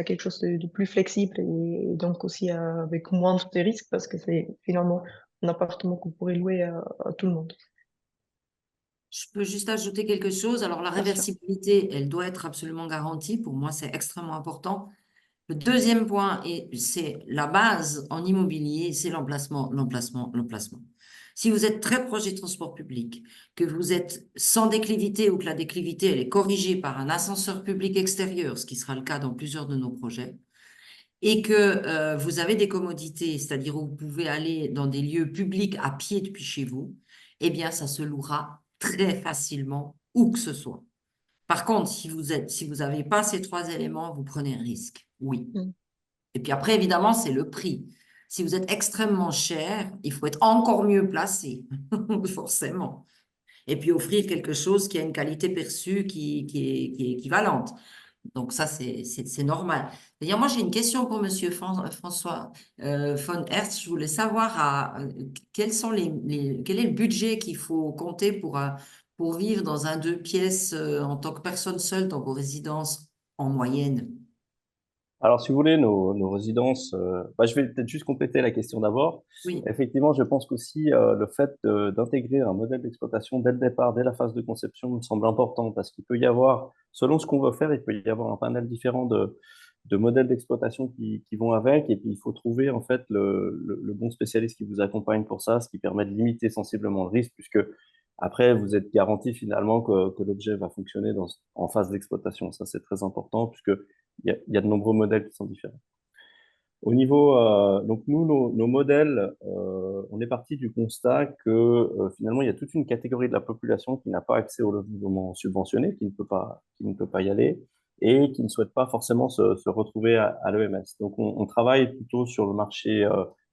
quelque chose de plus flexible et donc aussi avec moindre de risques parce que c'est finalement un appartement qu'on pourrait louer à tout le monde. Je peux juste ajouter quelque chose. Alors, la Bien sûr. réversibilité, elle doit être absolument garantie. Pour moi, c'est extrêmement important. Le deuxième point, et c'est la base en immobilier, c'est l'emplacement, l'emplacement, l'emplacement. Si vous êtes très proche des transports publics, que vous êtes sans déclivité ou que la déclivité elle est corrigée par un ascenseur public extérieur, ce qui sera le cas dans plusieurs de nos projets, et que vous avez des commodités, c'est-à-dire où vous pouvez aller dans des lieux publics à pied depuis chez vous, eh bien, ça se louera très facilement où que ce soit. Par contre, si vous n'avez pas ces trois éléments, vous prenez un risque. Oui. Mm. Et puis après, évidemment, c'est le prix. Si vous êtes extrêmement cher, il faut être encore mieux placé, forcément. Et puis offrir quelque chose qui a une qualité perçue qui est équivalente. Donc ça, c'est normal. D'ailleurs, moi, j'ai une question pour Monsieur François von Hertz. Je voulais savoir quels sont quel est le budget qu'il faut compter pour vivre dans un 2 pièces en tant que personne seule dans vos résidences en moyenne. Alors, si vous voulez, nos résidences, je vais peut-être juste compléter la question d'abord. Oui, Effectivement, je pense qu'aussi le fait d'intégrer un modèle d'exploitation dès le départ, dès la phase de conception, me semble important parce qu'il peut y avoir, selon ce qu'on veut faire, il peut y avoir un panel différent de modèles d'exploitation qui vont avec. Et puis, il faut trouver en fait le bon spécialiste qui vous accompagne pour ça, ce qui permet de limiter sensiblement le risque, puisque après, vous êtes garanti finalement que l'objet va fonctionner en phase d'exploitation. Ça, c'est très important puisque il y a de nombreux modèles qui sont différents. Au niveau, donc nous, nos modèles, on est parti du constat que finalement, il y a toute une catégorie de la population qui n'a pas accès au logement subventionné, qui ne peut pas y aller et qui ne souhaite pas forcément se retrouver à l'EMS. Donc, on travaille plutôt sur le marché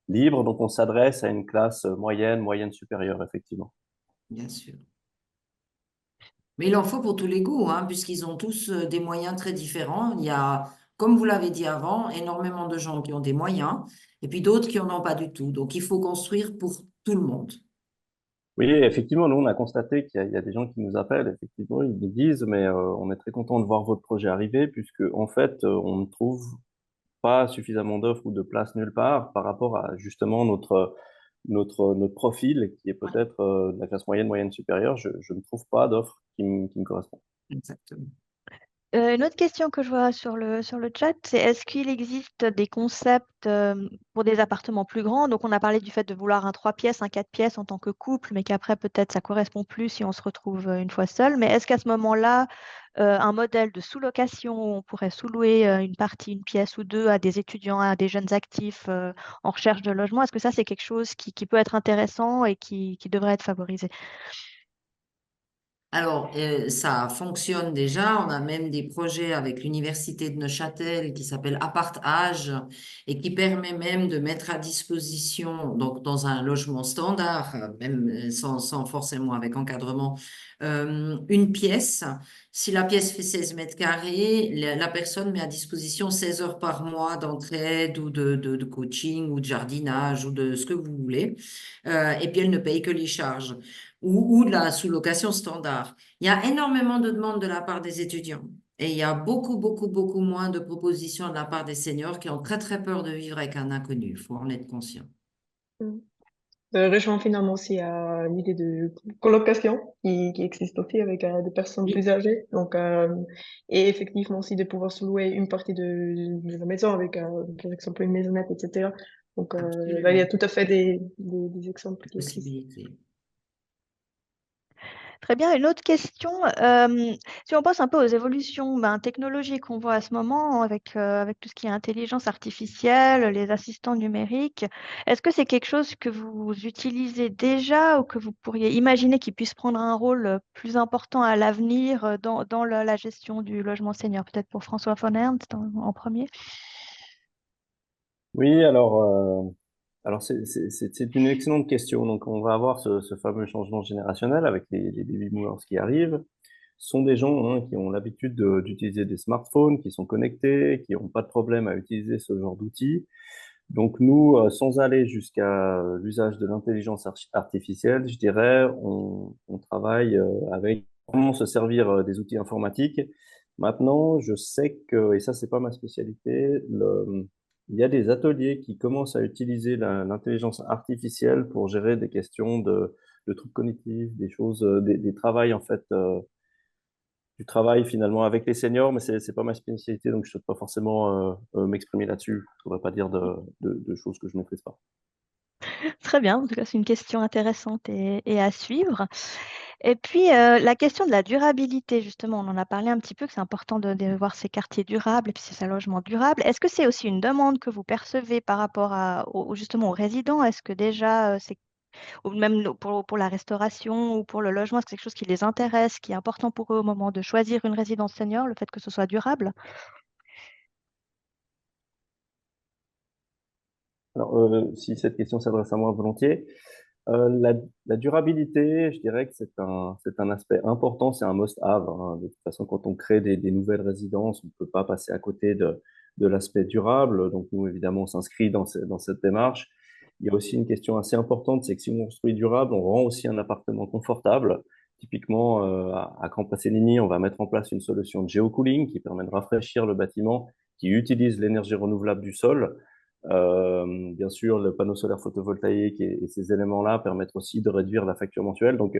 libre, donc on s'adresse à une classe moyenne supérieure, effectivement. bien sûr. Mais il en faut pour tous les goûts, hein, puisqu'ils ont tous des moyens très différents. Il y a, comme vous l'avez dit avant, énormément de gens qui ont des moyens et puis d'autres qui n'en ont pas du tout. Donc, il faut construire pour tout le monde. Oui, effectivement, nous, on a constaté qu'il y a des gens qui nous appellent, effectivement, ils nous disent, mais on est très content de voir votre projet arriver, puisque en fait, on ne trouve pas suffisamment d'offres ou de places nulle part par rapport à justement notre profil, qui est Ouais, peut-être de la classe moyenne supérieure. Je ne trouve pas d'offres qui me correspondent. exactement. Une autre question que je vois sur le chat, c'est est-ce qu'il existe des concepts pour des appartements plus grands? Donc, on a parlé du fait de vouloir un 3 pièces, un 4 pièces en tant que couple, mais qu'après, peut-être, ça correspond plus si on se retrouve une fois seul. Mais est-ce qu'à ce moment-là, un modèle de sous-location, où on pourrait sous-louer une partie, une pièce ou deux à des étudiants, à des jeunes actifs en recherche de logement, est-ce que ça, c'est quelque chose qui peut être intéressant et qui devrait être favorisé? Alors, ça fonctionne déjà. On a même des projets avec l'Université de Neuchâtel qui s'appelle Apart-Âge et qui permet même de mettre à disposition, donc dans un logement standard, même sans forcément avec encadrement, une pièce. Si la pièce fait 16 mètres carrés, la personne met à disposition 16 heures par mois d'entraide ou de coaching ou de jardinage ou de ce que vous voulez. Et puis, elle ne paye que les charges ou de la sous-location standard. Il y a énormément de demandes de la part des étudiants. Et il y a beaucoup, beaucoup, beaucoup moins de propositions de la part des seniors qui ont très, très peur de vivre avec un inconnu. Il faut en être conscient. Mm. Rejoins finalement aussi à l'idée de colocation qui existe aussi avec des personnes Oui, plus âgées. Donc, et effectivement aussi de pouvoir se louer une partie de la maison avec, par exemple, une maisonnette, etc. Donc, là, il y a absolument. tout à fait des exemples qui existent. Possibilité. Très bien. Une autre question, si on pense un peu aux évolutions technologiques qu'on voit à ce moment avec tout ce qui est intelligence artificielle, les assistants numériques, est-ce que c'est quelque chose que vous utilisez déjà ou que vous pourriez imaginer qui puisse prendre un rôle plus important à l'avenir dans la gestion du logement senior? Peut-être pour François von Ernst en premier. Oui, alors c'est une excellente question. Donc, on va avoir ce fameux changement générationnel avec les baby boomers qui arrivent. Ce sont des gens qui ont l'habitude d'utiliser des smartphones, qui sont connectés, qui n'ont pas de problème à utiliser ce genre d'outils. Donc, nous, sans aller jusqu'à l'usage de l'intelligence artificielle, je dirais, on travaille avec comment se servir des outils informatiques. Maintenant, je sais que, et ça, c'est pas ma spécialité, il y a des ateliers qui commencent à utiliser l'intelligence artificielle pour gérer des questions de troubles cognitifs, des choses, des travails en fait, du travail finalement avec les seniors, mais c'est pas ma spécialité, donc je ne peux pas forcément m'exprimer là-dessus. Je ne voudrais pas dire de choses que je ne maîtrise pas. Très bien, en tout cas, c'est une question intéressante et à suivre. Et puis, la question de la durabilité, justement, on en a parlé un petit peu, que c'est important de voir ces quartiers durables et puis ces logements durables. Est-ce que c'est aussi une demande que vous percevez par rapport justement aux résidents? Est-ce que déjà, ou même pour la restauration ou pour le logement, est-ce que c'est quelque chose qui les intéresse, qui est important pour eux au moment de choisir une résidence senior, le fait que ce soit durable? Alors, si cette question s'adresse à moi volontiers, la durabilité, je dirais que c'est un aspect important, c'est un must-have, hein. De toute façon, quand on crée des nouvelles résidences, on ne peut pas passer à côté de l'aspect durable. Donc, nous, évidemment, on s'inscrit dans cette démarche. Il y a aussi une question assez importante, c'est que si on construit durable, on rend aussi un appartement confortable. Typiquement, à Camp Passeligny, on va mettre en place une solution de géocooling qui permet de rafraîchir le bâtiment, qui utilise l'énergie renouvelable du sol. Bien sûr, le panneau solaire photovoltaïque et ces éléments-là permettent aussi de réduire la facture mensuelle. Donc,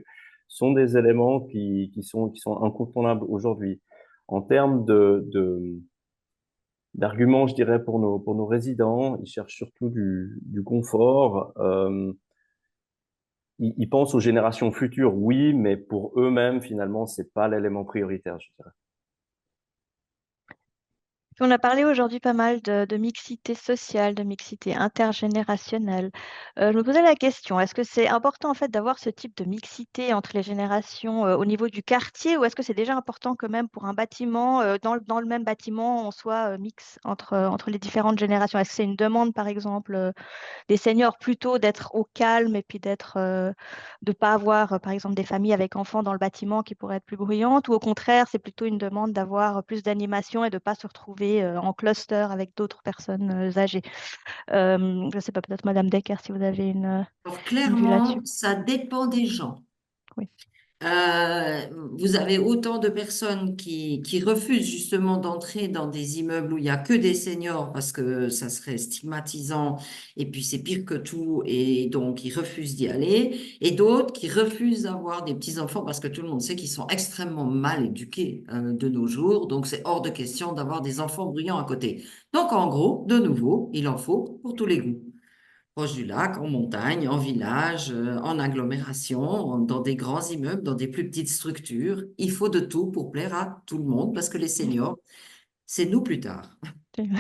ce sont des éléments qui sont incontournables aujourd'hui. En termes d'arguments, je dirais, pour nos résidents, ils cherchent surtout du confort. Ils pensent aux générations futures, oui, mais pour eux-mêmes, finalement, c'est pas l'élément prioritaire, je dirais. On a parlé aujourd'hui pas mal de mixité sociale, de mixité intergénérationnelle. Je me posais la question, est-ce que c'est important en fait d'avoir ce type de mixité entre les générations au niveau du quartier ou est-ce que c'est déjà important quand même pour un bâtiment, dans le même bâtiment, on soit mix entre les différentes générations? Est-ce que c'est une demande par exemple des seniors plutôt d'être au calme et puis de pas avoir, par exemple, des familles avec enfants dans le bâtiment qui pourraient être plus bruyantes, ou au contraire, c'est plutôt une demande d'avoir plus d'animation et de pas se retrouver en cluster avec d'autres personnes âgées. Je ne sais pas, peut-être Madame Decker, si vous avez Alors, une vue là-dessus. clairement, ça dépend des gens. Oui. Euh, Vous avez autant de personnes qui refusent justement d'entrer dans des immeubles où il n'y a que des seniors parce que ça serait stigmatisant et puis c'est pire que tout et donc ils refusent d'y aller. Et d'autres qui refusent d'avoir des petits-enfants parce que tout le monde sait qu'ils sont extrêmement mal éduqués de nos jours. Donc c'est hors de question d'avoir des enfants bruyants à côté. Donc en gros, de nouveau, il en faut pour tous les goûts proche du lac, en montagne, en village, en agglomération, dans des grands immeubles, dans des plus petites structures. Il faut de tout pour plaire à tout le monde parce que les seniors, c'est nous plus tard.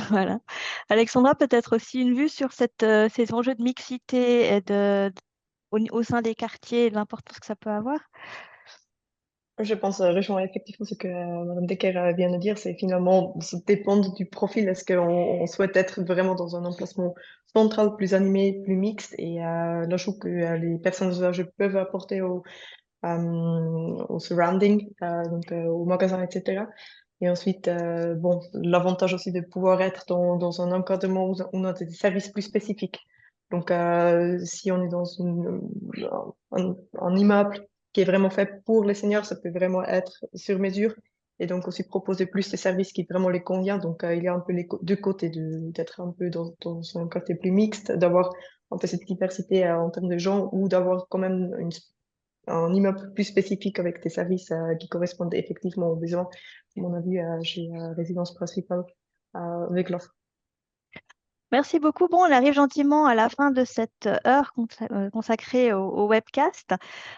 Voilà. Alexandra, peut-être aussi une vue sur ces enjeux de mixité et au sein des quartiers et de l'importance que ça peut avoir. Je pense rejoindre effectivement ce que Madame Decker vient de dire, c'est finalement, ça dépend du profil. Est-ce qu'on souhaite être vraiment dans un emplacement central, plus animé, plus mixte, et l'ajout que les personnes âgées peuvent apporter au surrounding, donc au magasin, etc. Et ensuite, bon, l'avantage aussi de pouvoir être dans un encadrement où on a des services plus spécifiques. Donc, si on est dans un immeuble qui est vraiment fait pour les seniors, ça peut vraiment être sur mesure. et donc aussi proposer plus de services qui vraiment les convient. Donc, il y a un peu les deux côtés d'être un peu dans un côté plus mixte, d'avoir un peu cette diversité en termes de gens ou d'avoir quand même un immeuble plus spécifique avec des services qui correspondent effectivement aux besoins, à mon avis, chez Résidence Principale avec l'offre. Merci beaucoup. Bon, on arrive gentiment à la fin de cette heure consacrée au webcast.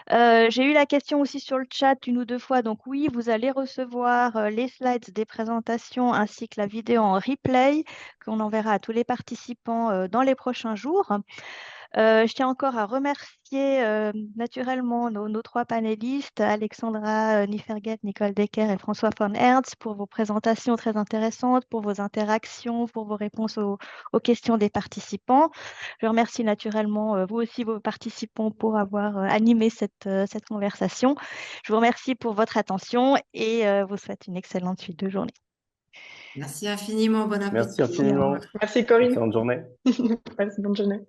J'ai eu la question aussi sur le chat une ou deux fois. Donc oui, vous allez recevoir les slides des présentations ainsi que la vidéo en replay qu'on enverra à tous les participants dans les prochains jours. Je tiens encore à remercier naturellement nos trois panélistes, Alexandra Niferget, Nicole Decker et François von Ernst, pour vos présentations très intéressantes, pour vos interactions, pour vos réponses aux questions des participants. Je remercie naturellement vous aussi, vos participants, pour avoir animé cette conversation. Je vous remercie pour votre attention et vous souhaite une excellente suite de journée. Merci infiniment, bon appétit. Merci infiniment. Merci Corinne. Excellente journée. Merci, bonne journée.